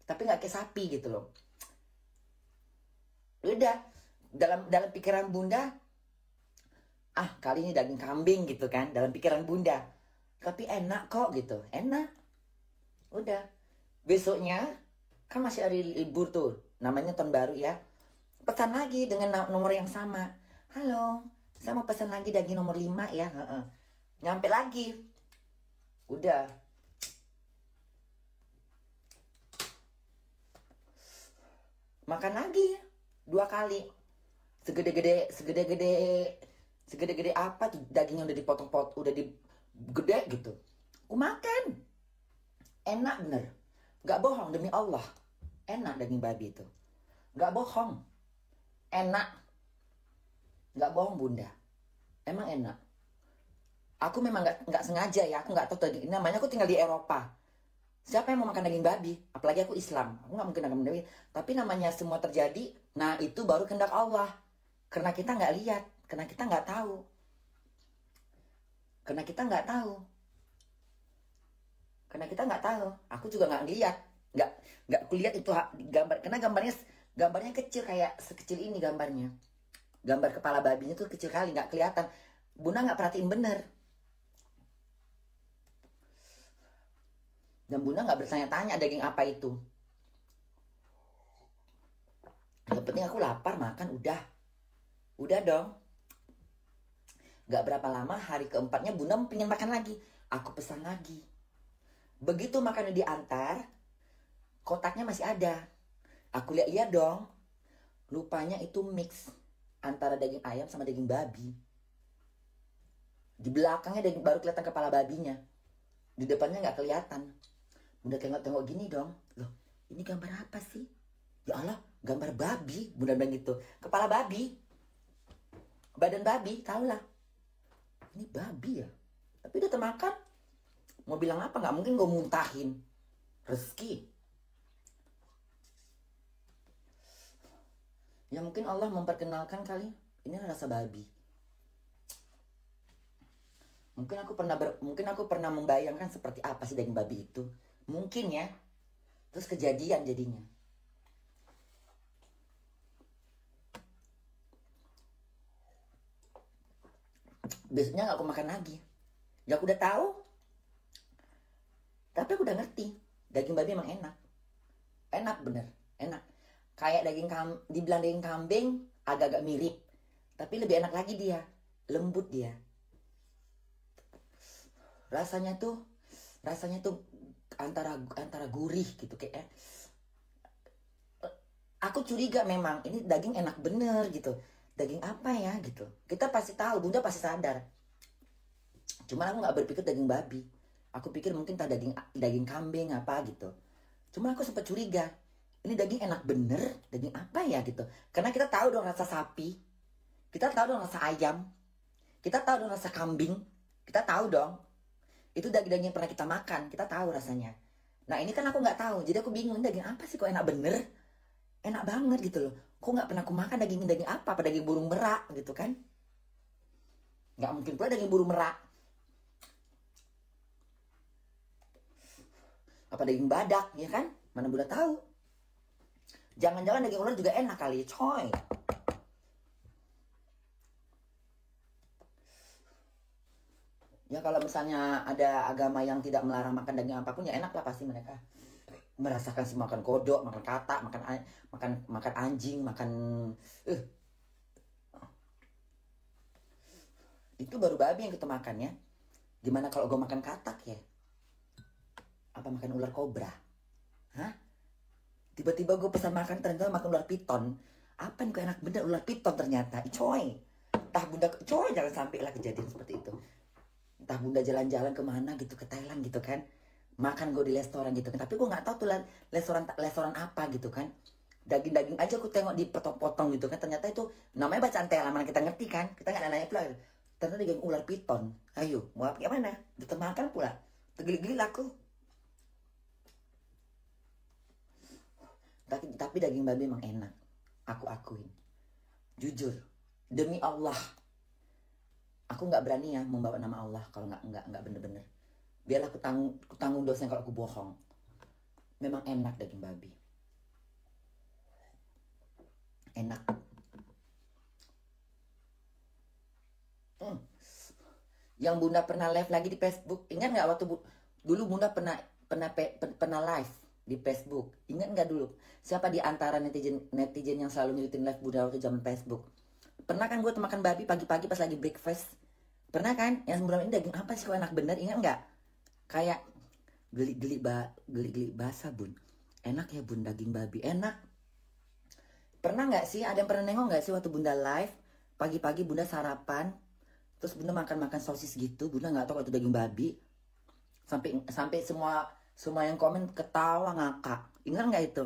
Speaker 1: tapi nggak kayak sapi gitu loh. Udah, dalam pikiran Bunda, kali ini daging kambing gitu kan, dalam pikiran Bunda. Tapi enak kok gitu, enak. Udah, besoknya kan masih hari libur tuh, namanya tahun baru ya. Pesan lagi dengan nomor yang sama. Halo, saya mau pesan lagi daging nomor 5 ya. Nyampe lagi. Udah. Makan lagi 2 kali. Segede-gede apa tuh dagingnya udah dipotong-potong, udah gede gitu. Aku makan. Enak bener. Gak bohong demi Allah. Enak daging babi itu. Gak bohong. Enak. Gak bohong Bunda. Emang enak. Aku memang gak sengaja ya. Aku gak tahu tadi. Namanya aku tinggal di Eropa. Siapa yang mau makan daging babi? Apalagi aku Islam. Aku gak mungkin makan daging babi. Tapi namanya semua terjadi. Nah itu baru kehendak Allah. Karena kita gak lihat. Karena kita gak tahu. Karena kita gak tahu. Karena kita gak tahu. Aku juga gak lihat. Gak kulihat itu gambar. Karena gambarnya kecil, kayak sekecil ini gambarnya. Gambar kepala babinya tuh kecil kali, gak kelihatan. Bunda gak perhatiin bener. Dan Bunda gak bertanya-tanya daging apa itu. Yang penting aku lapar, makan, udah. Udah dong. Gak berapa lama, hari keempatnya Bunda pengen makan lagi. Aku pesan lagi. Begitu makannya diantar, kotaknya masih ada. Aku lihat dong. Rupanya itu mix antara daging ayam sama daging babi. Di belakangnya baru kelihatan kepala babinya. Di depannya gak kelihatan. Bunda tengok-tengok gini dong. Loh, ini gambar apa sih? Ya Allah, gambar babi. Bunda bilang gitu. Kepala babi. Badan babi, tahulah. Ini babi ya. Tapi udah termakan. Mau bilang apa? Gak mungkin gue muntahin. Rezeki. Ya mungkin Allah memperkenalkan kali. Ini rasa babi. Mungkin aku pernah membayangkan seperti apa sih daging babi itu. Mungkin ya. Terus kejadian jadinya. Besoknya gak aku makan lagi. Ya aku udah tahu. Tapi aku udah ngerti. Daging babi emang enak. Enak bener. Enak. Kayak dibilang daging kambing agak-agak mirip. Tapi lebih enak lagi dia. Lembut dia. Rasanya tuh antara gurih gitu kayak. Aku curiga memang ini daging enak bener gitu. Daging apa ya gitu. Kita pasti tahu, Bunda pasti sadar. Cuman aku gak berpikir daging babi. Aku pikir mungkin daging kambing apa gitu. Cuma aku sempat curiga. Ini daging enak bener, daging apa ya gitu. Karena kita tahu dong rasa sapi. Kita tahu dong rasa ayam. Kita tahu dong rasa kambing. Kita tahu dong. Itu daging-daging yang pernah kita makan. Kita tahu rasanya. Nah ini kan aku gak tahu. Jadi aku bingung, daging apa sih kok enak bener. Enak banget gitu loh. Kok gak pernah aku makan daging apa. Apa daging burung merak gitu kan. Gak mungkin pula daging burung merak. Apa daging badak ya kan. Mana Bunda tahu. Jangan-jangan daging ular juga enak kali, coy. Ya kalau misalnya ada agama yang tidak melarang makan daging apapun ya enak lah pasti mereka merasakan sih makan kodok, makan katak, makan anjing, makan itu baru babi yang kita makan ya. Gimana kalau gue makan katak ya? Apa makan ular kobra? Hah? Tiba-tiba gue pesan makan, ternyata makan ular piton. Apa nih kok enak bener, ular piton ternyata. Coy, entah bunda, coy jangan sampai lah kejadian seperti itu. Entah bunda jalan-jalan kemana gitu, ke Thailand gitu kan, makan gue di restoran gitu kan, tapi gue nggak tahu tuh restoran apa gitu kan. Daging-daging aja aku tengok dipotong-potong gitu kan, ternyata itu namanya bacaan Thailand, mana kita ngerti kan, kita nggak nanya pula. Ternyata daging ular piton. Ayo, mau apa gimana? Ditemakan pula, tergeli-geli aku. Tapi daging babi emang enak, aku akuin, jujur, demi Allah, aku nggak berani ya membawa nama Allah kalau nggak bener-bener. Biarlah aku tanggung dosanya kalau aku bohong. Memang enak daging babi, enak. Yang bunda pernah live lagi di Facebook, ingat nggak waktu dulu bunda pernah live di Facebook, ingat nggak dulu? Siapa di antara netizen yang selalu ngikutin live bunda waktu zaman Facebook? Pernah kan gue makan babi pagi-pagi pas lagi breakfast? Pernah kan? Yang bunda ini daging apa sih kok enak bener? Ingat nggak? Kayak geli-geli basah bun. Enak ya bun, daging babi enak. Pernah nggak sih, ada yang pernah nengok nggak sih waktu bunda live pagi-pagi bunda sarapan, terus bunda makan sosis gitu, bunda nggak tahu kalau itu daging babi, sampai semua yang komen ketawa ngakak. Ingat nggak itu?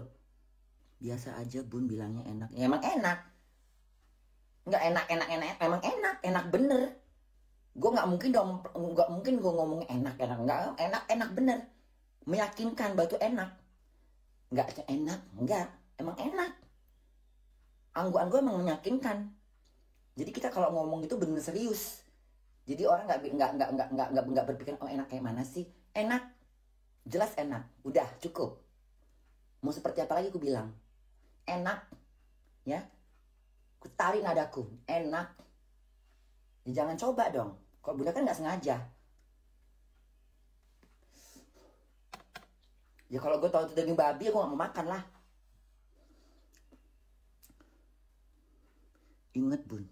Speaker 1: Biasa aja bun bilangnya enak, ya emang enak. Nggak enak, emang enak bener. Gue nggak mungkin gue ngomong enak, nggak enak bener, meyakinkan bahwa itu enak. Nggak enak, nggak, emang enak. Angguan gue emang meyakinkan. Jadi kita kalau ngomong itu bener serius. Jadi orang nggak berpikir oh enak kayak mana sih? Enak, jelas enak. Udah cukup. Mau seperti apa lagi aku bilang? Enak, ya. Ku tarik nadaku, enak. Ya, jangan coba dong. Kalau bunda kan nggak sengaja. Ya kalau gue tahu itu daging babi, aku nggak mau makan lah. Ingat bun,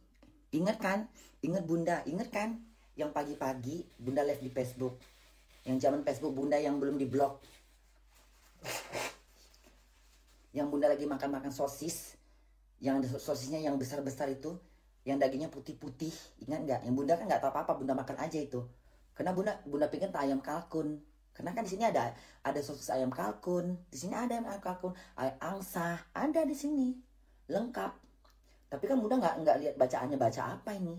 Speaker 1: ingat kan? Ingat bunda, ingat kan? Yang pagi-pagi bunda live di Facebook, yang zaman Facebook bunda yang belum diblok, yang bunda lagi makan sosis, yang sosisnya yang besar-besar itu, yang dagingnya putih-putih, ingat nggak? Yang bunda kan nggak tahu apa-apa, bunda makan aja itu, karena bunda pikir ayam kalkun, karena kan di sini ada sosis ayam kalkun, di sini ada ayam kalkun, ayam angsa, ada di sini, lengkap. Tapi kan bunda nggak lihat bacaannya, baca apa ini.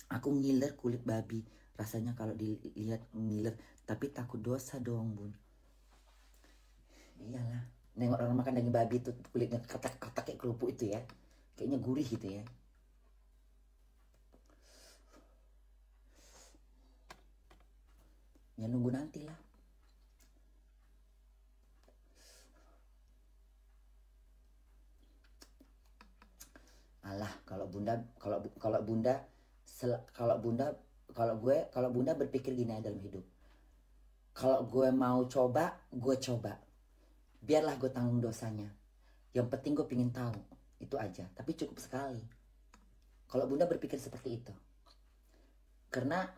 Speaker 1: Aku ngiler kulit babi, rasanya kalau dilihat ngiler, tapi takut dosa dong bun. Iyalah, nengok orang makan daging babi itu kulitnya katak-katak kayak kerupuk itu ya, kayaknya gurih gitu ya. Ya nunggu nanti lah. Alah, kalau bunda berpikir gini aja dalam hidup. Kalau gue mau coba, gue coba. Biarlah gue tanggung dosanya. Yang penting gue pingin tahu, itu aja. Tapi cukup sekali. Kalau bunda berpikir seperti itu. Karena,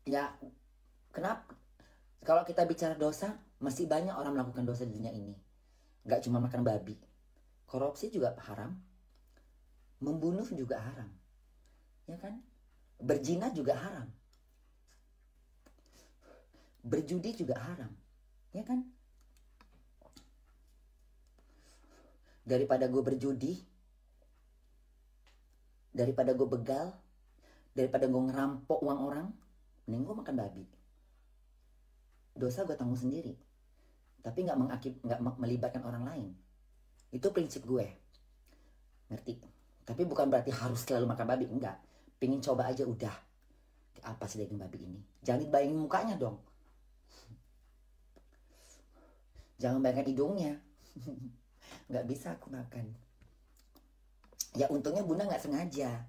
Speaker 1: ya, kenapa? Kalau kita bicara dosa, masih banyak orang melakukan dosa di dunia ini. Gak cuma makan babi. Korupsi juga haram. Membunuh juga haram, ya kan? Berzina juga haram, berjudi juga haram, ya kan? Daripada gue berjudi, daripada gue begal, daripada gue ngerampok uang orang, mending gue makan babi. Dosa gue tanggung sendiri, tapi nggak melibatkan orang lain. Itu prinsip gue, ngerti? Tapi bukan berarti harus selalu makan babi, enggak. Pengen coba aja udah. Apa sih daging babi ini? Jangan bayangin mukanya dong. Jangan bayangkan hidungnya. Nggak bisa aku makan. Ya untungnya bunda nggak sengaja.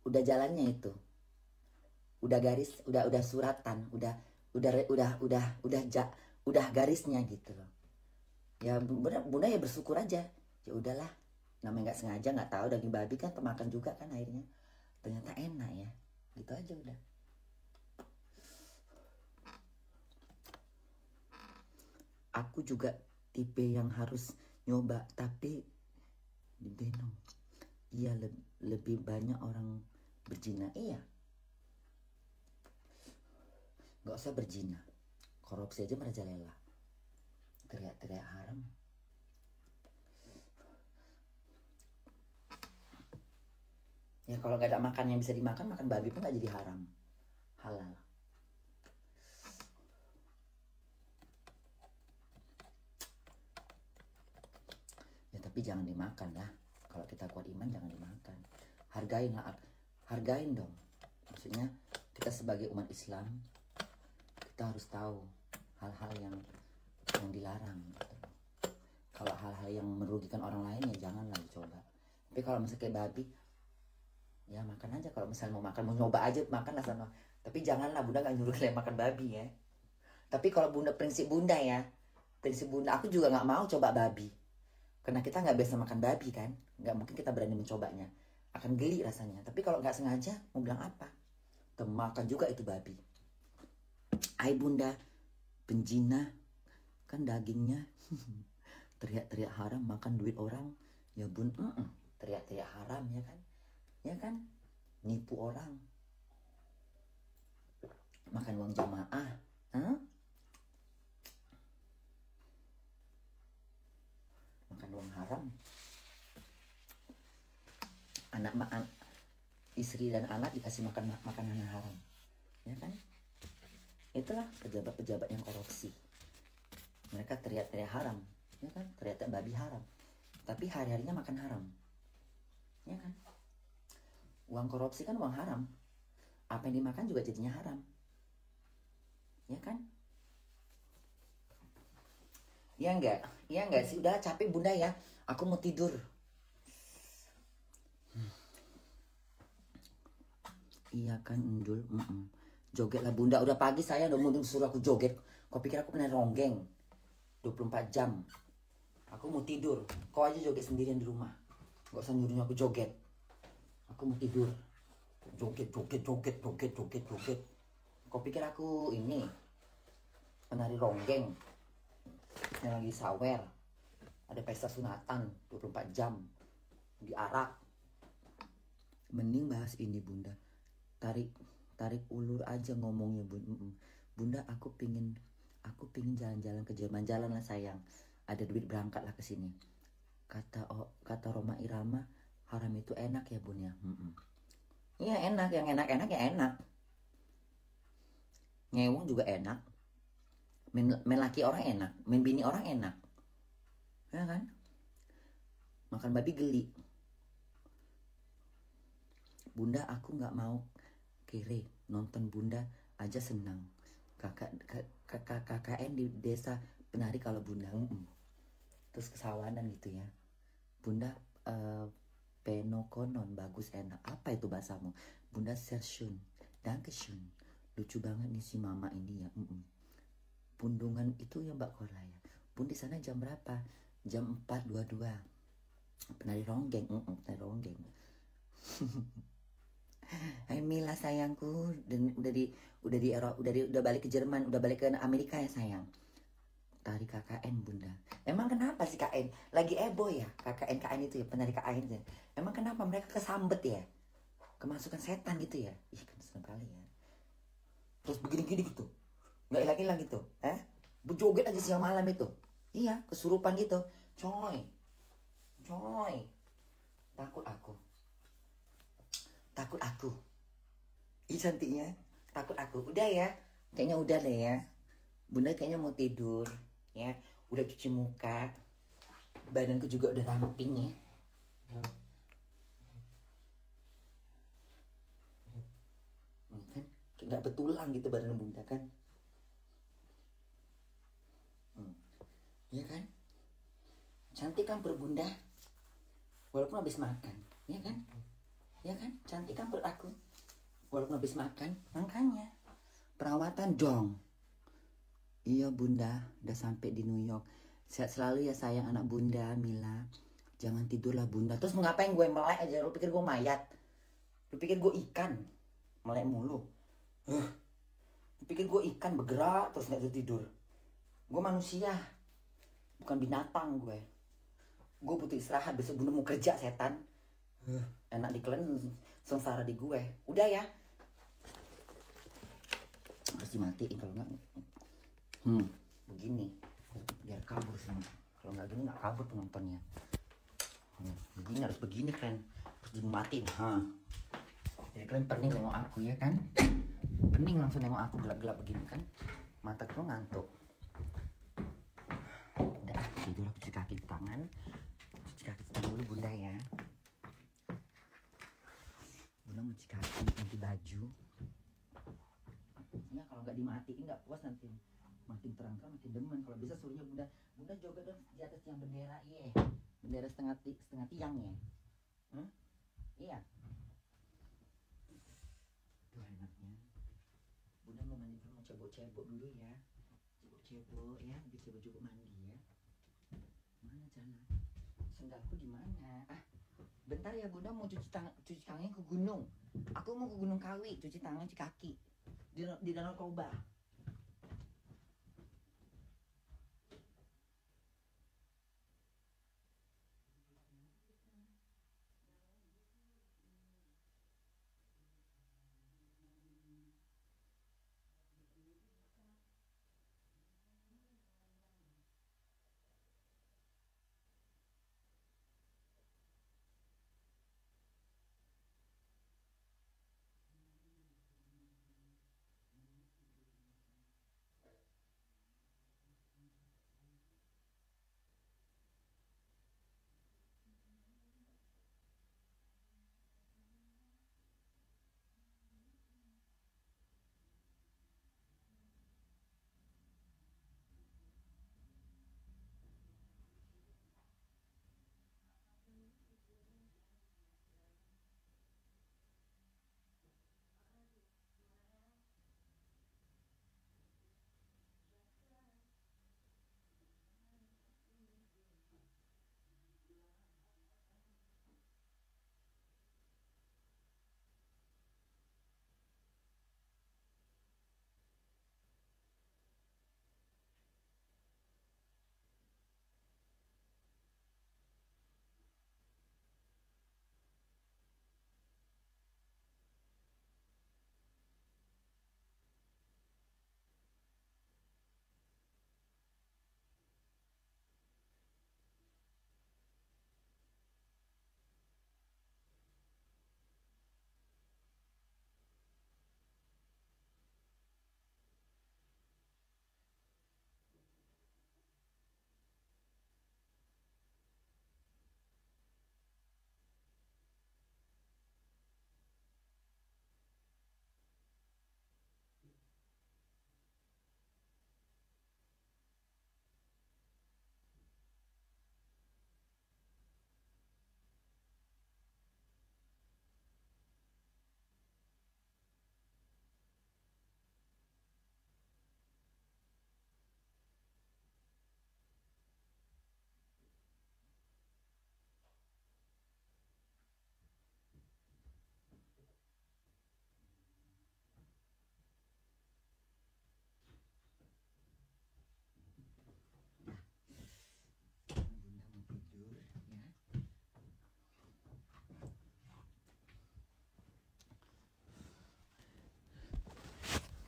Speaker 1: Udah jalannya itu. Udah garis, udah suratan, udah garisnya gitu loh. Ya bunda ya bersyukur aja. Ya udahlah. Namanya nggak sengaja, nggak tahu daging babi kan termakan juga kan akhirnya, ternyata enak ya, gitu aja udah.
Speaker 2: Aku juga tipe yang harus nyoba, tapi bingung. Iya, lebih banyak orang berzina. Iya, nggak usah berzina, korupsi aja merajalela, teriak-teriak haram. Ya kalau nggak ada makan yang bisa dimakan, makan babi pun nggak jadi haram, halal. Ya tapi jangan dimakan lah. Kalau kita kuat iman jangan dimakan. Hargain lah, hargain dong. Maksudnya kita sebagai umat Islam, kita harus tahu hal-hal yang dilarang gitu. Kalau hal-hal yang merugikan orang lain ya janganlah dicoba. Tapi kalau misalnya kayak babi, ya makan aja. Kalau misalnya mau makan, mau nyoba aja makan lah sana. Tapi janganlah, Bunda gak nyuruh kalian makan babi ya. Tapi kalau Bunda, prinsip Bunda ya, prinsip Bunda, aku juga gak mau coba babi. Karena kita gak biasa makan babi kan. Gak mungkin kita berani mencobanya. Akan geli rasanya. Tapi kalau gak sengaja, mau bilang apa? Makan juga itu babi. Hai Bunda, penjina, kan dagingnya teriak-teriak haram, makan duit orang. Ya Bun, teriak-teriak haram ya kan. Ya kan, nipu orang, makan uang jamaah, makan uang haram, istri dan anak dikasih makan makanan yang haram, ya kan? Itulah pejabat-pejabat yang korupsi. Mereka teriak-teriak haram, ya kan? Teriak-teriak babi haram, tapi hari-harinya makan haram, ya kan? Uang korupsi kan uang haram. Apa yang dimakan juga jadinya haram. Ya kan? Iya enggak? Iya enggak sih? Udah capek Bunda ya. Aku mau tidur. Iya kan Undul. Joget lah Bunda. Udah pagi saya udah mau suruh aku joget. Kau pikir aku pernah ronggeng 24 jam. Aku mau tidur. Kau aja joget sendirian di rumah. Gak usah nyuruh aku joget. Aku mau tidur. Joget. Kau pikir aku ini penari ronggeng yang lagi sawer, ada pesta sunatan 24 jam diarak. Mending bahas ini Bunda. Tarik ulur aja ngomongnya Bunda. Aku pingin jalan-jalan ke Jerman. Jalan lah sayang. Ada duit berangkat lah ke sini. Kata Roma Irama, haram itu enak ya Bun ya. Iya enak, yang enak-enak ya enak. Ngewong juga enak. Main laki orang enak, main bini orang enak. Ya kan? Makan babi geli. Bunda aku gak mau kere. Nonton Bunda aja senang. KKN di desa penari kalau Bunda. Terus kesawanan gitu ya. Bunda penokonon bagus enak. Apa itu bahasamu? Bunda sershun. Dankeschön. Lucu banget nih si mama ini ya. Pundungan itu ya Mbak Kola ya. Bun di sana jam berapa? Jam 4.22. Penari ronggeng. Penari ronggeng. Hai Mila sayangku. Udah balik ke Jerman. Udah balik ke Amerika ya sayang. Tari KKN Bunda. Emang kenapa sih KN? Lagi ebo ya KKN itu ya, penari KKN itu ya. Emang kenapa mereka kesambet ya? Kemasukan setan gitu ya? Ih kan seneng kali ya. Terus begini-gini gitu. Gak hilang-hilang gitu. Berjoget aja siang malam itu. Iya, kesurupan gitu. Coy. Takut aku. Ih cantiknya. Takut aku. Udah ya. Kayaknya udah deh ya. Bunda kayaknya mau tidur. Ya, udah cuci muka. Badanku juga udah ramping ya. Kan nggak betulan gitu badan Bunda kan. Ya kan? Cantik kan perut Bunda. Walaupun habis makan, ya kan? Ya kan? Cantik kan perut aku. Walaupun habis makan, makanya perawatan dong. Iya Bunda, udah sampai di New York. Sehat selalu ya sayang anak Bunda, Mila. Jangan tidurlah Bunda. Terus mau ngapain gue melek aja? Lu pikir gue mayat? Lu pikir gue ikan? Melek mulu. Lu pikir gue ikan bergerak terus gak tidur? Gue manusia. Bukan binatang gue. Gue butuh istirahat, besok bunda mau kerja setan. Enak di kalian, sengsara di gue. Udah ya. Harus dimatiin kalau nggak. Begini. Biar kabur semua. Kalau nggak gini nggak kabur penontonnya. Begini harus begini kalian. Harus dimatiin. Jadi kalian pening nengok aku ya kan. Pening langsung nengok aku gelap-gelap begini kan. Mata gue ngantuk. Udah tidur, aku cuci kaki di tangan. Cuci kaki di tangan dulu bunda ya. Bunda mau cuci kaki, ganti baju. Ya kalau nggak dimatiin nggak puas nanti. Makin terang-terang makin demen. Kalau bisa suruhnya bunda joget dong di atas tiang bendera iya. Bendera setengah tiang ya. Iya. Tuh enaknya. Bunda mau mandi dulu, mau cebok-cebok dulu ya. Cebok-cebok ya, habis cebok-cebok mandi ya. Mana jalan? Sendalku di mana? Bentar ya bunda mau cuci tangannya ke gunung. Aku mau ke Gunung Kawi, cuci tangan, cuci kaki. Di Danau Toba.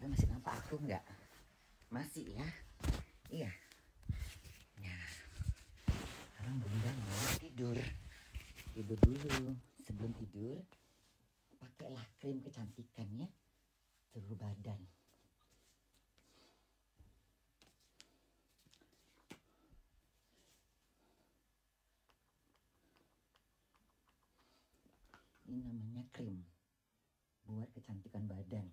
Speaker 2: Masih nampak aku nggak? Masih ya? Iya. Ya. Sekarang bunda mau tidur. Tidur dulu. Sebelum tidur, pakailah krim kecantikan ya. Seluruh badan. Ini namanya krim buat kecantikan badan.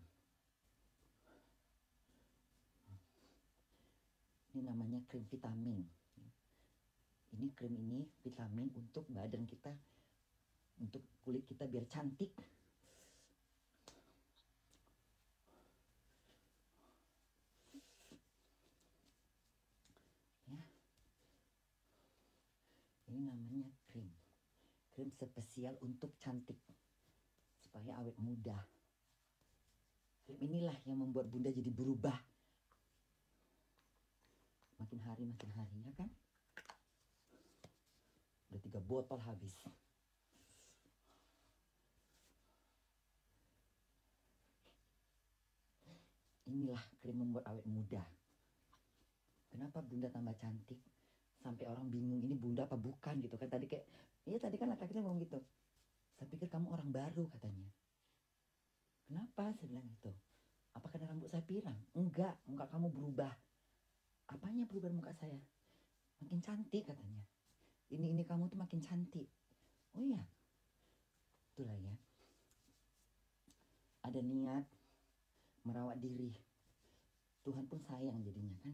Speaker 2: Ini namanya krim vitamin. Ini krim ini vitamin untuk badan kita, untuk kulit kita biar cantik. Ya. Ini namanya krim. Krim spesial untuk cantik. Supaya awet muda. Krim inilah yang membuat bunda jadi berubah. Makin hari ya kan? 3 botol habis. Inilah krim membuat awet muda. Kenapa Bunda tambah cantik? Sampai orang bingung ini Bunda apa bukan gitu kan. Tadi kayak, iya tadi kan laki-lakinya ngomong gitu. Saya pikir kamu orang baru katanya. Kenapa? Saya bilang gitu. Apa karena rambut saya pirang? Enggak, muka kamu berubah. Apanya berubah muka saya? Makin cantik katanya. Ini kamu tuh makin cantik. Oh iya. Itulah ya. Ada niat merawat diri. Tuhan pun sayang jadinya kan.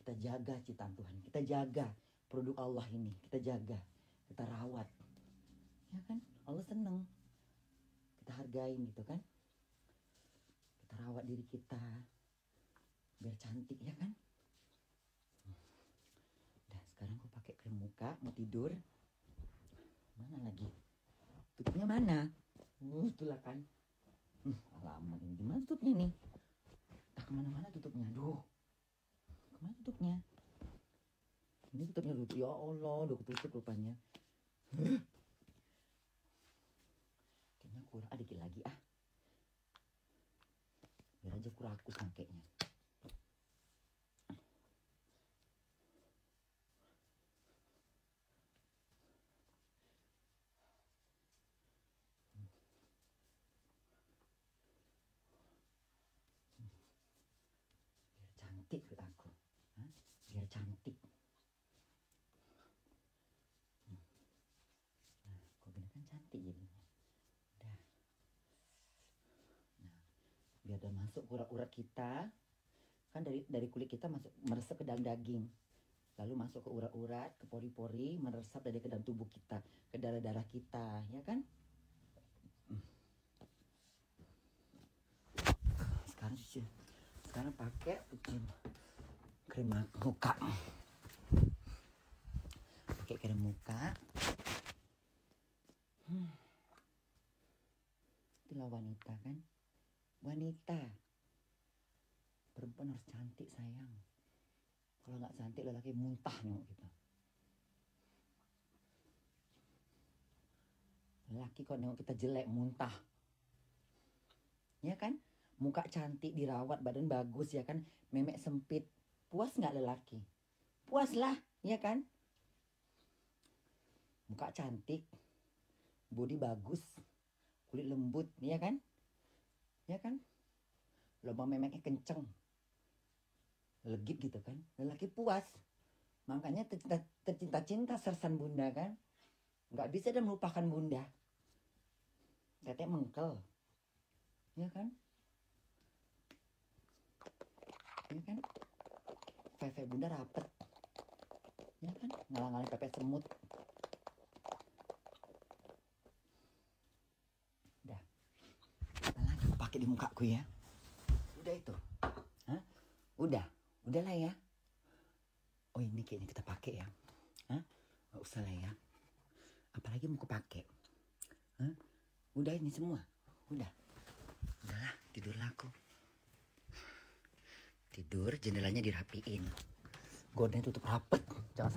Speaker 2: Kita jaga ciptaan Tuhan. Kita jaga produk Allah ini. Kita jaga. Kita rawat. Ya kan? Allah seneng. Kita hargain gitu kan. Kita rawat diri kita. Biar cantik ya kan. Udah sekarang aku pakai krim muka. Mau tidur. Mana lagi? Tutupnya mana? Itulah kan. Alamak ini gimana tutupnya nih? Tak kemana-mana tutupnya. Aduh. Kemana tutupnya? Ini tutupnya lucu. Ya Allah, udah ketutup rupanya. Kayaknya kurang. Dikit lagi ah. Biar aja kurakus makainya. Biar cantik buat aku. Hah? Biar cantik. Nah, kok gini kan cantik jadinya. Udah. Nah, biar udah masuk urat-urat kita. Kan dari kulit kita masuk meresap ke dalam daging. Lalu masuk ke urat-urat, ke pori-pori, meresap dari ke dalam tubuh kita, ke darah-darah kita, ya kan? Sekarang pakai krim muka. Pakai krim muka. Itulah wanita kan? Wanita. Perempuan harus cantik sayang. Kalau nggak cantik lelaki muntah nengok kita. Lelaki kalau nengok kita jelek muntah. Ya kan? Muka cantik dirawat, badan bagus ya kan? Memek sempit. Puas nggak lelaki? Puas lah, ya kan? Muka cantik, body bagus, kulit lembut, ya kan? Ya kan? Lubang memeknya kenceng. Legit gitu kan? Lelaki puas. Makanya tercinta-cinta sersan Bunda kan? Nggak bisa dia melupakan Bunda. Katanya mengkel. Ya kan? Ya kan? Pepe Bunda rapet. Ya kan? Ngalang-ngalang pepe semut. Udah. Apa lagi aku pakai di mukaku ya? Udah itu. Hah? Udah. Udahlah ya. Oh ini kayaknya kita pakai ya. Hah? Nggak usah lah ya. Apalagi mau aku pakai. Hah? Udah ini semua. Udahlah, tidurlah aku. Tidur, jendelanya dirapiin. Gordenya tutup rapet. Jangan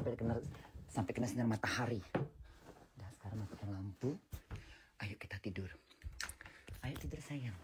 Speaker 2: sampai kena sinar matahari. Udah sekarang matikan lampu. Ayo kita tidur. Ayo tidur sayang.